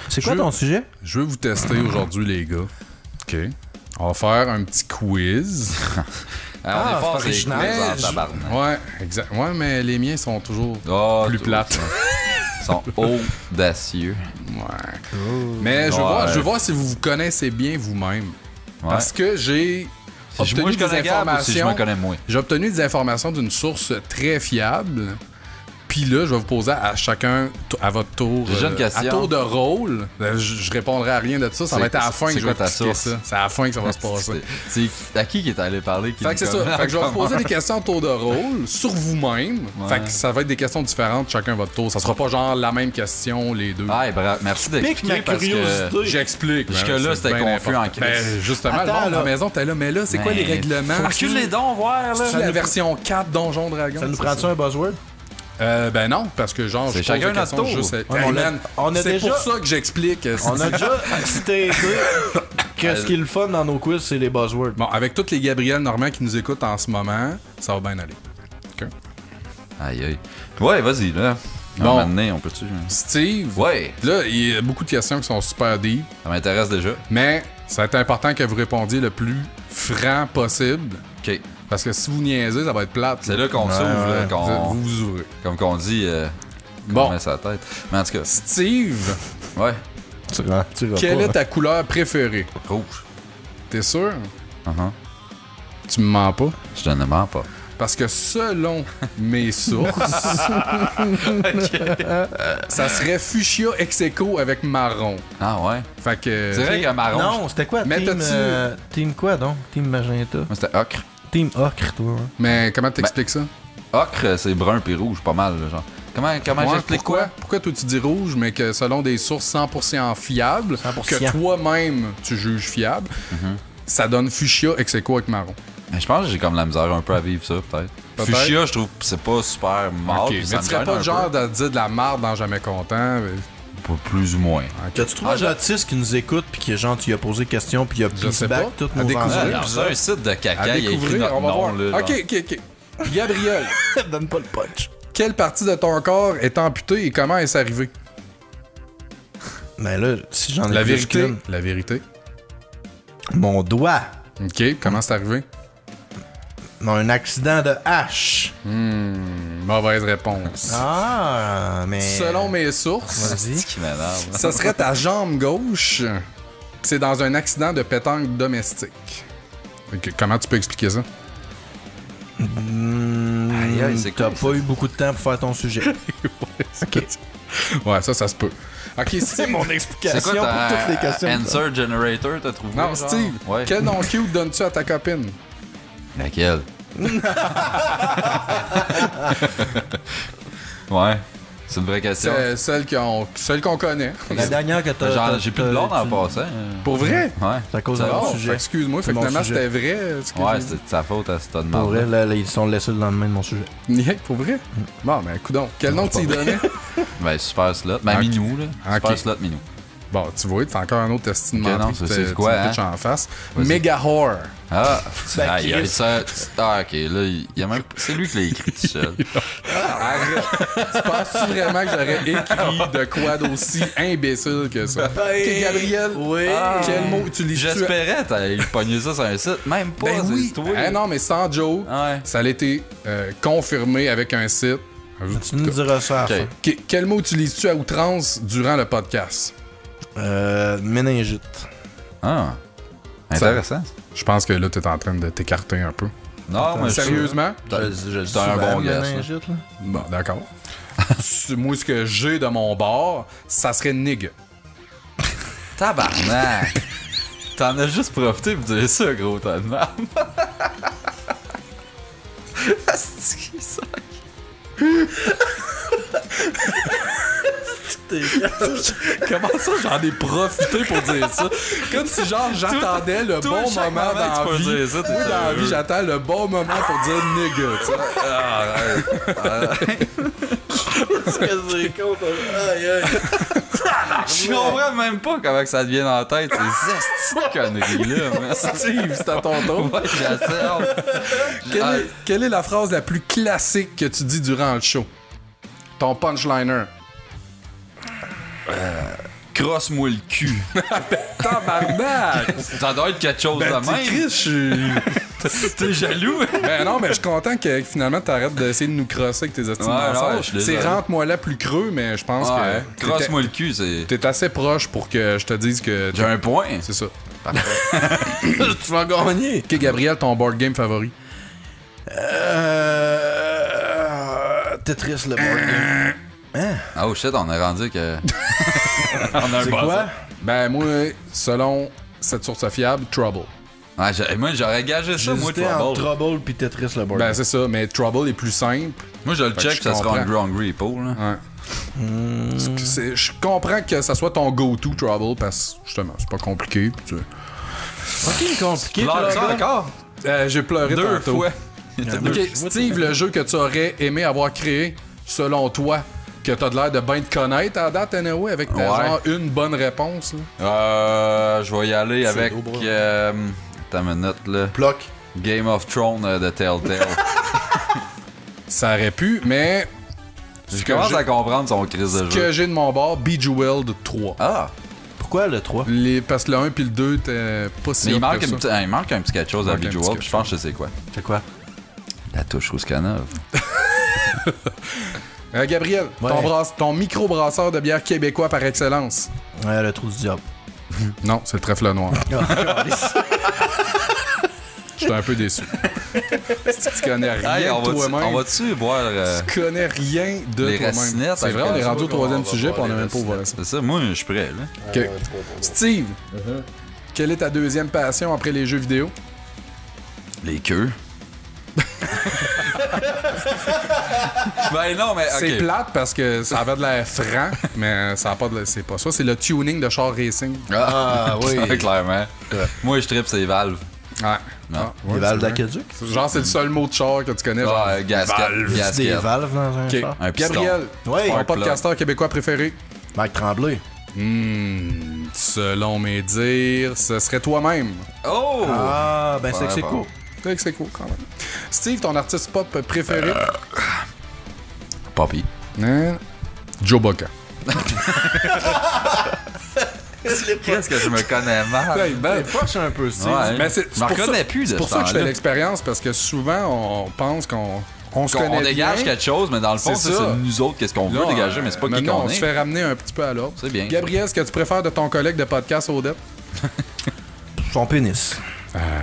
C'est quoi Je- ton sujet? Je veux vous tester aujourd'hui, les gars. OK. On va faire un petit quiz. On est fort, c'est c'est original. quiz en tabarnak. Ouais, exact. Ouais, mais les miens sont toujours Oh, plus plates. Ils sont audacieux. Ouais. Mais je veux voir si vous vous connaissez bien vous-même. Ouais. Parce que j'ai Si moi obtenu je des connais Gab ou si je me informations. connais moins. J'ai obtenu des informations d'une source très fiable. Puis là, je vais vous poser à chacun, à votre tour, J'ai déjà une question. à tour de rôle. Je répondrai à rien de ça. Ça C'est- va être à la fin c'est que je quoi vais ta expliquer source? ça. C'est à la fin que ça va se passer. C'est à qui est allé parler? Fait que c'est ça. Fait que je vais vous poser des questions à tour de rôle sur vous-même. Ouais. Fait que ça va être des questions différentes, chacun votre tour. Ça sera pas genre la même question, les deux. Ah, merci Pique d'expliquer ma parce que... curiosité. J'explique. Jusque-là, Ben, c'était c'est bien confus en important. crise. Ben, justement, Attends, le monde à là. la maison, t'es là, mais là, c'est quoi les règlements? Recule les dons, voir, là. C'est la version 4 Donjon Dragon. Ça nous c'est prend-tu un buzzword? Ben non, parce que genre, C'est je pose chacun des questions notre tour. juste... Ouais, Hey, on a- man, on a c'est déjà- pour ça que j'explique. On a déjà staté que ce qui est le fun dans nos quiz, c'est les buzzwords. Bon, avec tous les Gabriel Normand qui nous écoutent en ce moment, ça va bien aller. Aïe, aïe. Ouais, vas-y, là. Bon. Un moment donné, on peut-tu... Steve, Ouais, là, il y a beaucoup de questions qui sont super deep, ça m'intéresse déjà. mais ça va être important que vous répondiez le plus franc possible. OK. Parce que si vous niaisez, ça va être plate. C'est là qu'on s'ouvre, là, ouais. qu'on... Vous vous ouvrez. Comme qu'on dit, Bon. qu'on met sa tête. Mais en tout cas, Steve, ouais, Tu vas quelle pas, est ta couleur préférée? rouge. T'es sûr? Uh-huh. Tu me mens pas? Je ne mens pas. Parce que selon mes sources, ça serait fuchsia ex aequo avec marron. Ah ouais? Fait que... C'est vrai qu'un marron... Non, c'était quoi? Mais Team, t'as-tu- team quoi donc? Team Magenta. Moi, c'était ocre. Team Ocre, toi. Hein? Mais comment t'expliques ça? Ocre, c'est brun puis rouge, pas mal, là, genre. Comment Ouais, j'explique pourquoi? quoi? Pourquoi toi tu dis rouge, mais que selon des sources 100% fiables, 100%. que toi-même tu juges fiable, ça donne fuchsia ex aequo avec marron. Mais je pense que j'ai comme la misère un peu à vivre ça, peut-être. Peut-être. Fuchsia, je trouve que c'est pas super mâle. Ok, puis ça mais tu me serais gêne pas un le genre peu. de dire de la marde dans Jamais Content. mais- Pas plus ou moins. T'as-tu trouvé un autiste qui nous écoute puis que genre tu lui as posé question puis il a Je sais pas. back toutes À nos découvrir. Ah, enjeux. alors, c'est un site de À caca, il y a écrit découvrir, notre on va nom, voir. là. genre. Ok. Gabriel, Donne pas le punch. quelle partie de ton corps est amputée et comment est-ce arrivé? Mais là, si j'en ai La plus vérité. qu'une. La vérité. Mon doigt. Ok, comment c'est arrivé? Dans un accident de hache. Mauvaise réponse. Ah, mais. Selon mes sources, Vas-y. C'est qui m'énerve. ça serait ta jambe gauche. C'est dans un accident de pétanque domestique. Ok, comment tu peux expliquer ça? Aïe, aïe, c'est T'as cool, pas eu beaucoup de temps pour faire ton sujet. Ok. Ouais, ça se peut. Ok, C'est Steve. mon C'est explication quoi pour toutes les ta questions. answer generator, t'as trouvé? Non, genre? Steve, Ouais. quel nom cute donnes-tu à ta copine? Laquelle? Ouais. C'est une vraie question. C'est celle qu'on connaît. La dernière que t'as. Genre, j'ai plus de blonde en tu- passant. Pour vrai? Ouais. C'est à cause de Oh, mon fait sujet. que excuse-moi, C'est fait que mon finalement sujet. c'était vrai. ce que Ouais, j'ai dit. c'est de sa faute à cette tonne de Pour marde. vrai, là, ils sont laissés le lendemain de mon sujet. Yeah, pour vrai? Bon, ben, coudonc. Quel nom tu y donnais? Ben, super slot. Ben, Ok. Minou, là. Super Ok. slot, Minou. Bon, tu vois, t'as encore un autre testi de Ok, non, menterie c'est que tu quoi, me hein? pitches en face. Vas-y. Mega Whore. Ah, Ben, aïe, aïe, Chris. ça. Ah, ok, là, il y a même. C'est lui qui l'a écrit tout seul. Arrête. Tu penses-tu vraiment que j'aurais écrit de quoi d'aussi imbécile que ça? Ok, Gabriel. Oui. Quel mot utilises-tu? J'espérais t'allais pogner ça sur un site. Même pas, Ben oui. c'est toi. Eh non, mais sans joke, Ouais. ça a été confirmé avec un site. Tu nous diras ça à la Ok. fin. Quel mot utilises-tu à outrance durant le podcast? Méningite. Ah. Intéressant. Je pense que là, t'es en train de t'écarter un peu. Non, mais Sérieusement? C'est un bon gars, ça. Méningite, là. Bon, d'accord. Moi, ce que j'ai de mon bord, ça serait nigga. Tabarnak! T'en as juste profité pour dire ça, gros, t'as de merde. Asti, ça. Comment ça, j'en ai profité pour dire ça? Comme si, genre, j'attendais le bon chaque moment moment que dans tu la peux vie. dire ça, t'es Moi, dans la heureux. vie, j'attends le bon moment pour dire nigga, tu sais. Je comprends même pas comment que ça te vient dans la tête, ces esti de conneries-là, man. Steve, c'est à ton tour. Ouais, j'assure. Quelle est la phrase la plus classique que tu dis durant le show? Ton punchliner. Crosse-moi le cul. Tabarnak! Ça doit être quelque chose Ben, de même. Chris, je suis... T'es jaloux? Ben non, mais je suis content que finalement t'arrêtes d'essayer de nous crosser avec tes estimes Ouais, danseurs. non, je suis C'est désolé. rentre-moi là plus creux, mais je pense Ouais, que crosse-moi le cul, c'est. t'es assez proche pour que je te dise que... J'ai un point. C'est ça. Tu vas gagner. Ok, Gabriel, ton board game favori? Tetris, le board game. Oh shit, on est rendu que. On a un C'est buzzer. quoi? Ben moi, selon cette source fiable, Trouble. Ouais, moi, j'aurais gagé ça, moi, J'hésitais entre Trouble. Trouble puis Tetris, le board Ben game. c'est ça, mais Trouble est plus simple. Moi, je le Fait que check, je ça sera comprends. un Hungry Paul, là. Ouais. Je comprends que ça soit ton go-to Trouble parce que justement, c'est pas compliqué. Puis tu... Ok, compliqué. Pleure ça Trouble. encore? J'ai pleuré Deux tantôt. fois. Ok, Steve, le jeu que tu aurais aimé avoir créé, selon toi, que t'as de l'air de bien te connaître à date, anyway, avec ta, Ouais. genre une bonne réponse. Là. Je vais y aller avec. beau, bro. Ta minute, là. Bloc. Game of Thrones de Telltale. Ça aurait pu, mais Je commence à comprendre son crise de Ce que jeu. j'ai de mon bord, Bejeweled 3. Ah! Pourquoi le 3? Parce que le 1 puis le 2 t'es pas si Mais hot il manque, que ça. il manque un petit quelque chose à Il manque un Bejeweled, petit puis je pense que je sais quoi. C'est quoi? La touche Rouscanov. Gabriel, Ouais. ton micro-brasseur de bière québécois par excellence. Ouais, le trou du diable. Non, c'est le trèfle noir. J'étais un peu déçu. Tu connais rien Hey, de on toi-même. va-tu boire Tu connais rien de les toi-même. racinettes? C'est vrai, on est rendu au troisième sujet puis on a même pas ouvert ça. C'est ça, moi je suis prêt là. Ok. Steve, quelle est ta deuxième passion après les jeux vidéo? Les queues. Ben non, mais C'est ok. plate parce que ça avait de l'air franc, mais ça a pas de c'est pas ça. C'est le tuning de char racing. Ah oui. oui. Clairement. Moi je tripe c'est Valve. Ouais. Non. Ah, Les ouais, valves c'est vrai. d'aqueduc? Genre, c'est le seul mot de char que tu connais. Genre. Genre gasket. Des Gasket. valves dans un Ok. char? Un piston. Gabriel, Oui. ton Un plug. podcasteur québécois préféré? Mike Tremblay. Selon mes dires, ce serait toi-même. Oh! Ah, ben c'est que c'est bon. cool. C'est que c'est cool quand même. Steve, ton artiste pop préféré? Poppy. Hein? Joe Boca. Qu'est-ce que je me connais mal? C'est poche un peu, Steve. Ouais. Mais c'est Je m'en pour ça- reconnais plus de C'est pour ce ça que je fais temps-là. l'expérience, parce que souvent, on pense qu'on se connaît On dégage bien. quelque chose, mais dans le fond, C'est c'est ça. nous autres, qu'est-ce qu'on veut Là, dégager, mais c'est pas qui maintenant, qu'on on se est. fait ramener un petit peu à l'ordre. C'est bien. Gabriel, ce que tu préfères de ton collègue de podcast Odette? Son pénis.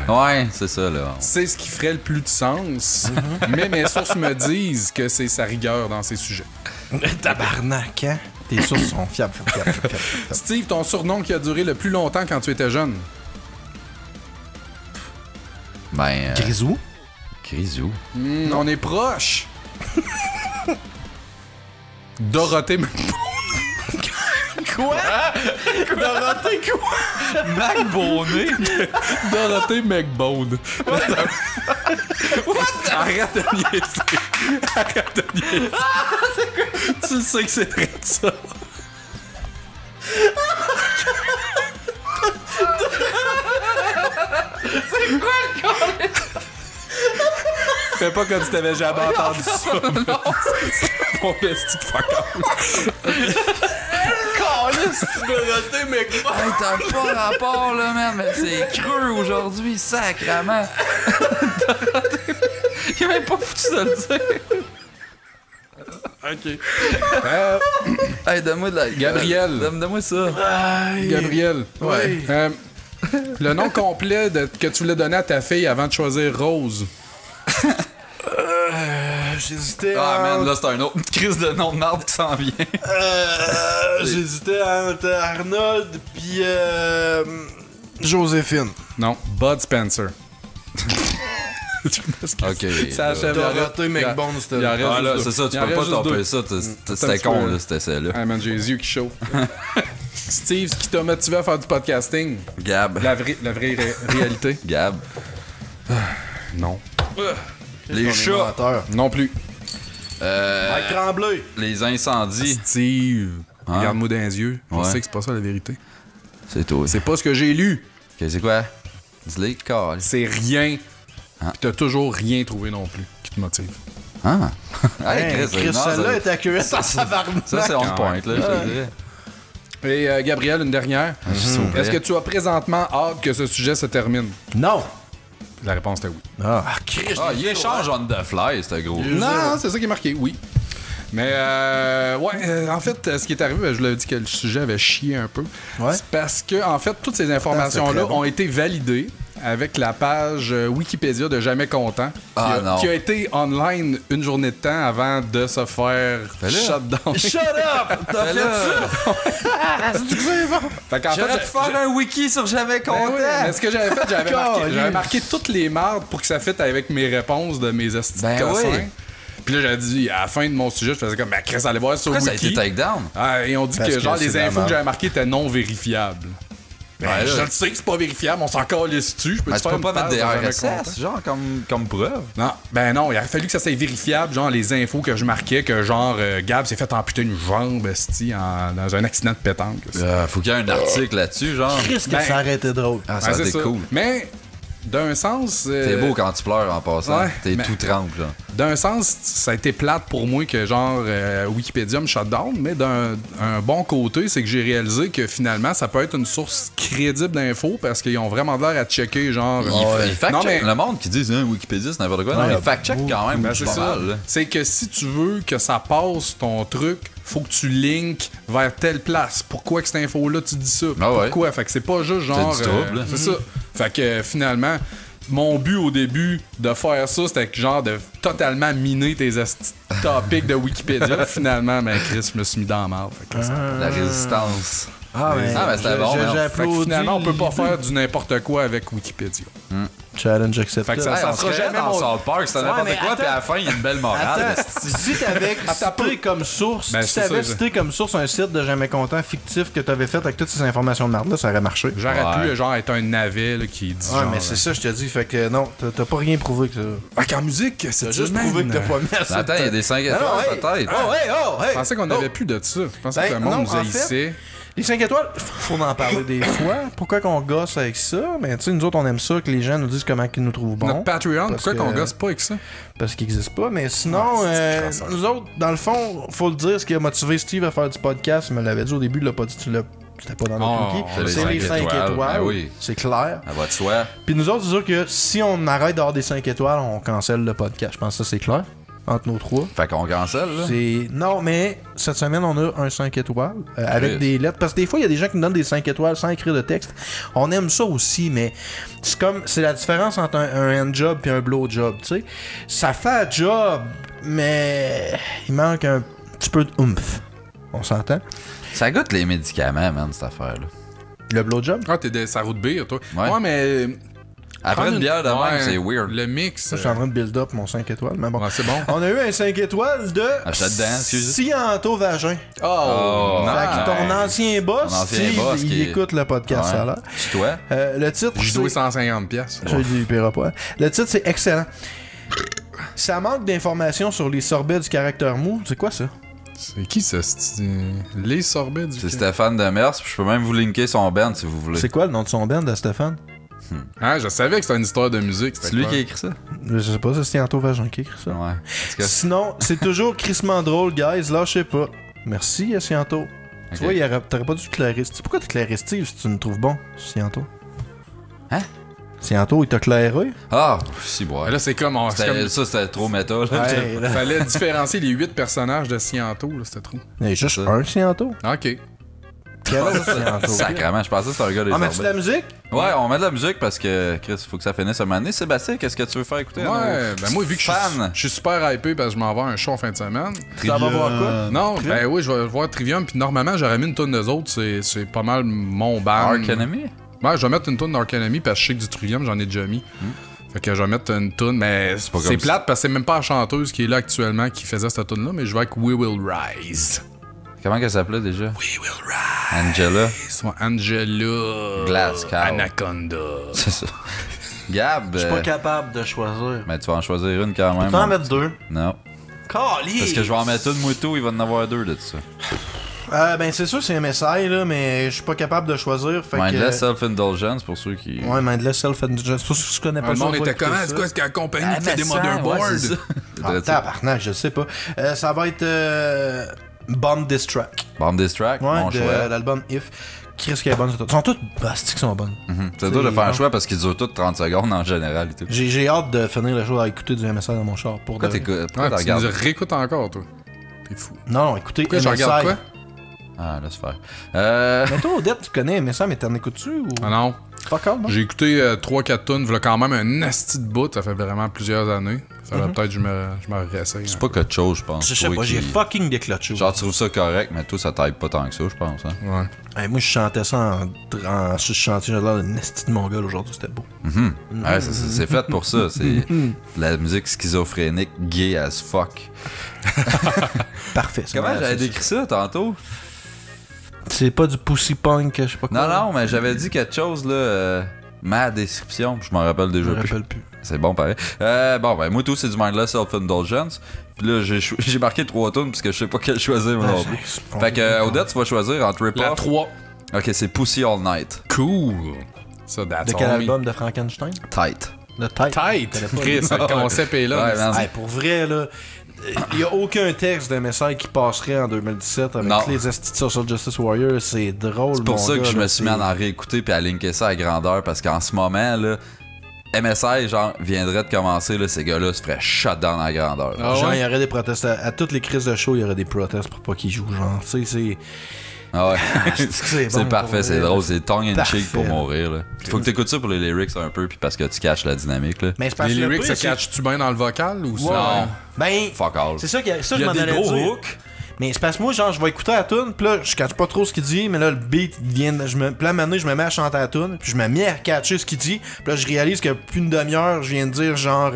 Ouais, c'est ça, là. C'est ce qui ferait le plus de sens, mais mes sources me disent que c'est sa rigueur dans ces sujets. Tabarnak, hein? Tes sources sont fiables. Steve, ton surnom qui a duré le plus longtemps quand tu étais jeune? Ben, Grisou? Grisou. On est proche. Dorothée Quoi? Dorothée, quoi? Mac Bonnet. Dorothée McBone. Arrête de niaiser. Arrête de niaiser. Tu sais que c'est très ça. Fais pas comme si t'avais jamais entendu ça. Mon petit de fuck off. Dorothée, mec. Hey, t'as pas rapport, là, man, mais c'est creux aujourd'hui, sacrament. Il a même pas foutu de le dire. Ok. Hey, donne-moi de la... Gabriel. Donne-moi ça. Gabriel. Ouais. Le nom complet que tu voulais donner à ta fille avant de choisir Rose. J'hésitais Ah, à... man, là, c'est un autre crise de nom de marde qui s'en vient. J'hésitais entre Arnold pis Joséphine. Non, Bud Spencer. Ok. Ça achève. Dorothée McBone, c'était... il en reste Ah, là, juste c'est ça, tu il en peux pas reste juste taper deux. ça. Attends un C'était petit con, peu. là, c'était celle-là. Ah man, j'ai les yeux qui chauffent. Steve, ce qui t'a motivé à faire du podcasting? Gab. La vraie réalité? Gab. Non. Les chats. Menteur. Non plus. Mike Tremblay. Les incendies. Steve, Hein? regarde-moi dans les yeux. Je Ouais. sais que c'est pas ça la vérité. C'est toi. C'est pas ce que j'ai lu. Ok, c'est quoi? Dis-le, car. C'est rien. Hein? Puis t'as toujours rien trouvé non plus qui te motive. Ah. Hey, Chris, non, celle-là est accurate en tabarnak. Ça, c'est on point, là, je te dirais. Et Gabriel, une dernière. Est-ce que tu as présentement hâte que ce sujet se termine? Non. La réponse était oui. Ah, Chris. Ah, il échange on the fly, c'est gros. Non, c'est ça qui est marqué, oui. Mais en fait, ce qui est arrivé, je l'avais dit que le sujet avait chié un peu. Ouais. C'est parce que, en fait, toutes ces informations-là c'est très bon. ont été validées avec la page Wikipédia de Jamais Content, Ah, qui non. a été online une journée de temps avant de se faire Fais-le. shutdown. Shut up! T'as fait ça? Fait qu'en fait, J'aurais pu faire un wiki sur Jamais Ben Content. oui, mais ce que j'avais fait, j'avais Caliste. marqué toutes les mardes pour que ça fitte avec mes réponses de mes hosties de Ben cossins. oui. Puis là, j'avais dit, à la fin de mon sujet, je faisais comme, ben Chris, allez voir sur Pourquoi ça a Wiki. été takedown? Ah, et on dit Parce que que genre c'est les de la infos que merde. j'avais marquées étaient non vérifiables. Ben, Ouais, je là. le sais que c'est pas vérifiable, on s'en calisse dessus. Je peux Ben, te tu faire peux une pas mettre page des de Jamais Content. RSS, genre, comme preuve. Non, ben non, il aurait fallu que ça soit vérifiable, genre les infos que je marquais, que genre Gab s'est fait amputer une jambe esti, dans un accident de pétanque. Faut qu'il y ait un article là-dessus, genre. Chris, que Ben- ça aurait été drôle. Ah, Ouais, ça a c'est été cool. Mais d'un sens... C'est beau quand tu pleures en passant. Ouais, T'es mais- tout tremble, genre. D'un sens, ça a été plate pour moi que genre Wikipédia me shut down, mais d'un bon côté, c'est que j'ai réalisé que finalement, ça peut être une source crédible d'infos parce qu'ils ont vraiment l'air à checker genre... Il fact-check. Non, mais- Le monde qui dit Wikipédia, c'est n'importe quoi. Non, Ouais, il fact-check quand même Ben, c'est pas ça. mal. Là. C'est que si tu veux que ça passe ton truc, faut que tu links vers telle place. Pourquoi que cette info-là, tu dis ça? Ah ouais. Pourquoi? Fait que c'est pas juste genre... C'est du trouble, là. c'est ça. Fait que finalement... Mon but au début de faire ça, c'était que genre de totalement miner tes topics de Wikipédia. Finalement, ben Chris, je me suis mis dans la marde. Fait que ça- La résistance. Ah, mais c'était bon, man. j'ai Fait que applaudi. finalement, on peut pas faire du n'importe quoi avec Wikipédia. Challenge accepté. Fait que ça Hey, on sera serait jamais dans mon... South Park, c'était n'importe mais quoi, puis à la fin, il y a une belle morale. Attends, si t'avais cité comme source, Ben, si c'est t'avais ça, cité comme source un site de Jamais Content fictif que t'avais fait avec toutes ces informations de merde là, ça aurait marché. J'aurais Ouais. pu genre être un navet là, qui dit Ouais, genre... mais c'est ça, je te dis. Fait que non, t'as pas rien prouvé que ça. Fait qu'en musique, c'est T'as juste prouvé que t'as pas mis assez. Attends, il y a des 5 étoiles, peut-être. Oh, hey, oh, hey. Je pensais qu'on Oh. avait plus de ça. Je pensais Ben, que le monde non, nous en haïssait. Les 5 étoiles, faut en parler des fois. Pourquoi qu'on gosse avec ça? Mais tu sais, nous autres, on aime ça que les gens nous disent comment ils nous trouvent Notre bons. Patreon, parce pourquoi qu'on que- gosse pas avec ça? Parce qu'ils n'existent pas. Mais sinon, nous autres, dans le fond, faut le dire, ce qui a motivé Steve à faire du podcast, il me l'avait dit au début, il l'a pas dit, c'était pas dans notre Oh, wiki. c'est C'est les les 5 cinq étoiles. étoiles. Ben oui. C'est clair. À votre souhait. Puis nous autres, c'est sûr que si on arrête d'avoir des 5 étoiles, on cancelle le podcast. Je pense que ça, c'est clair. Entre nos trois. Fait qu'on cancelle, là. C'est... Non, mais cette semaine, on a un 5 étoiles avec Chris. des lettres. Parce que des fois, il y a des gens qui nous donnent des 5 étoiles sans écrire de texte. On aime ça aussi, mais c'est comme... C'est la différence entre un hand-job et un blow-job, tu sais. Ça fait un job, mais il manque un petit peu de oomph. On s'entend? Ça goûte les médicaments, man, cette affaire-là. Le blow-job? Ah, t'es sa route bière, toi. Ouais. Ouais, mais... Après prendre une bière de même, ouais, c'est weird. Le mix... Je suis en train de build up mon 5 étoiles, mais bon. Ouais, c'est bon. On a eu un 5 étoiles de... Achète dedans, excusez. Cianto Vagin. Oh, Fait que ton nice. ancien boss, Ton ancien Steve, boss il qui- écoute le podcast, Ouais. ça a l'air. C'est toi? Le titre, J'ai c'est... joué 150 pièces. Je lui paiera pas. Le titre, c'est excellent. Ça manque d'informations sur les sorbets du caractère mou. C'est quoi ça? C'est qui ça? Les sorbets du... C'est Stéphane Demers, puis je peux même vous linker son band si vous voulez. C'est quoi le nom de son band de Stéphane? Ah, je savais que c'était une histoire de musique. C'est lui qui a écrit ça? Je sais pas, c'est Cianto Vagin qui écrit ça. Ouais. En tout cas, Sinon, c'est toujours crissement drôle, guys. Lâchez pas. Merci, Cianto. Tu Ok. vois, t'aurais pas dû clairer. Pourquoi tu clairais Steve si tu me trouves bon, Cianto? Hein? Cianto, il t'a clairé? Ah, si, ouais. là, c'est comme... c'est comme- Ça, c'était trop méta, là. Ouais, là. Fallait différencier les 8 personnages de Cianto, là, c'était trop. Il y a juste ça. un Cianto. Ok. Quel autre Cianto? Sacrément, je pensais que c'était un gars des Ah, mais tu de sorbets. la musique? Ouais, on met de la musique parce que, Chris, faut que ça finisse un moment donné. Sébastien, qu'est-ce que tu veux faire écouter? à nos Ouais, ben moi, vu que fans? je suis super hypé parce que je m'en vais à un show en fin de semaine. Ça va voir quoi? Non, ben oui, je vais voir Trivium, puis normalement, j'aurais mis une tonne d'eux autres, c'est pas mal mon band. Ark Enemy? Ouais, je vais mettre une tonne d'Ark Enemy parce que je sais que du Trivium, j'en ai déjà mis. Fait que je vais mettre une tonne, mais pas c'est comme plate parce que c'est même pas la chanteuse qui est là actuellement qui faisait cette tonne là mais je vais avec We Will Rise. Comment qu'elle s'appelait déjà? We Will Rise. Angela? Soit Angela. Glasgow. Anaconda. C'est ça. Gab, Je suis pas capable de choisir. mais tu vas en choisir une quand même. Tu vas en mettre deux. Non. Cali! Parce que je vais en mettre une moutou, il va en avoir deux de ça. Ben c'est sûr c'est MSI là, mais je suis pas capable de choisir. Fait Mindless que... Self-Indulgence pour ceux qui. Ouais, Mindless Self-Indulgence. Si tu connais pas Le ça, monde on va était écouter comment? ça. C'est quoi? Est-ce que la compagnie Ah, qui fait des mais Modern ouais, Board? c'est ça. Ah, tabarnak, je sais pas. Ça va être Bomb Diss Track. Bomb Diss Track, Ouais, mon de choix. l'album If. Qu'est-ce qu'elle est bonne, cette Ils sont toutes basties qui sont bonnes. C'est dur de faire un non. choix parce qu'ils durent tous 30 secondes en général et tout. J'ai hâte de finir le show à écouter du MSI dans mon char. Pour Pourquoi de- t'écoutes? Pourquoi Ouais, tu tu nous regardes? réécoutes encore, toi. T'es fou. Non, écoutez Pourquoi je MSI. regarde quoi? Ah, laisse faire. Mais toi, Odette, tu connais MSI, mais t'en écoutes-tu ou... Ah non. Fuck all, non? J'ai écouté 3-4 tonnes, voilà quand même un asti de bout, ça fait vraiment plusieurs années. Ça va peut-être que je me réessaye. C'est pas quelque chose, je pense. Je sais Toi pas, j'ai qui- fucking déclotché. Genre, tu trouves ça correct, mais toi, ça t'aide pas tant que ça, je pense. Hein? Ouais. Hey, moi, je chantais ça sur le chantier, j'ai l'air d'un esti de mongol aujourd'hui, c'était beau. Ouais, c'est fait pour ça. C'est de la musique schizophrénique, gay as fuck. Parfait. ça Comment m'a- j'avais décrit ça tantôt? C'est pas du pussy punk, je sais pas quoi. Non, mais j'avais dit quelque chose, là. Ma description, je m'en rappelle je déjà me plus. rappelle plus. C'est bon, pareil. Bon, ben, moi, tout, c'est du Mindless Self-Indulgence. Puis là, j'ai marqué 3 tunes parce que je sais pas quelle choisir, moi non plus. Fait que, Odette, tu vas choisir entre La Rip-Off. 3. Ok, c'est Pussy All Night. Cool. Ça, That's De quel All Me. album de Frankenstein? Tight. Le Tight. Tight! Chris, le concept est là. Ouais, mais man. Hey, pour vrai, là, il n'y a aucun texte de MSI qui passerait en 2017 avec Non. les esti de Social Justice Warrior. C'est drôle, C'est pour mon ça gars, que je là, me suis mis à en réécouter puis à linker ça à grandeur parce qu'en ce moment, là, MSI, genre, viendrait de commencer, là, ces gars-là se feraient shut down à grandeur. Ah Genre, ouais? il y aurait des protestes. À toutes les crises de show, il y aurait des protestes pour pas qu'ils jouent. Genre, tu sais, c'est. Ah ouais. c'est C'est bon, parfait, pour c'est vrai. drôle, c'est tongue in Parfait. cheek pour mourir. Là. Faut que t'écoutes ça pour les lyrics un peu puis parce que tu caches la dynamique. Là. Mais c'est parce Les que le lyrics, pire, ça c'est- catch-tu bien dans le vocal ou Ouais. ça? Ben, Fuck all. c'est ça, ça Il y je a m'en des allais gros dire. hooks. Mais c'est parce que moi, genre, je vais écouter la tune, puis là, je catch pas trop ce qu'il dit, mais là, le beat vient. Puis là, maintenant, je me mets à chanter la tune, puis je me mets à catcher ce qu'il dit, puis là, je réalise que plus une demi-heure, je viens de dire, genre,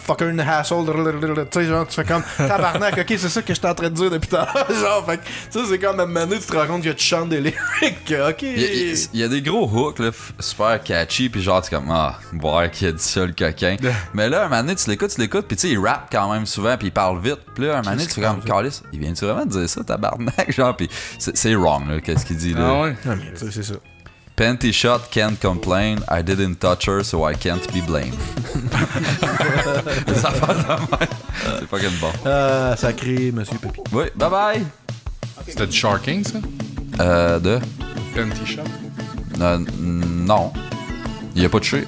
fucker hassle, tu sais, genre, tu fais comme, tabarnak, ok, c'est ça que j'étais en train de dire depuis tout à l'heure, genre, fait que, tu sais, c'est comme, à un moment donné, tu te rends compte que tu chantes des lyrics, ok. Il y a des gros hooks là, super catchy puis genre tu es comme voir qui a dit ça le coquin. Mais là un moment donné tu l'écoutes puis tu sais il rappe quand même souvent puis il parle vite. Puis là un moment donné tu fais comme Carlis, il vient-tu vraiment de dire ça tabarnak genre puis c'est wrong là qu'est-ce qu'il dit là. Ah ouais? Non, mais tu sais, c'est ça. Panty shot can't complain, I didn't touch her so I can't be blamed. Ça fait de même. C'est fucking bon. Sacré, monsieur Pépi. Oui, bye bye. C'était du Sharking, ça? De Panty Shop? non. Il a pas touché.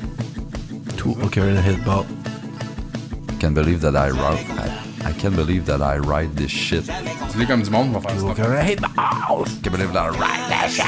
Tout, ok, le headball. I can't believe that I write this shit. Tu dis comme du monde, on va faire ça. Ok, le headball. I can't believe that I write that shit.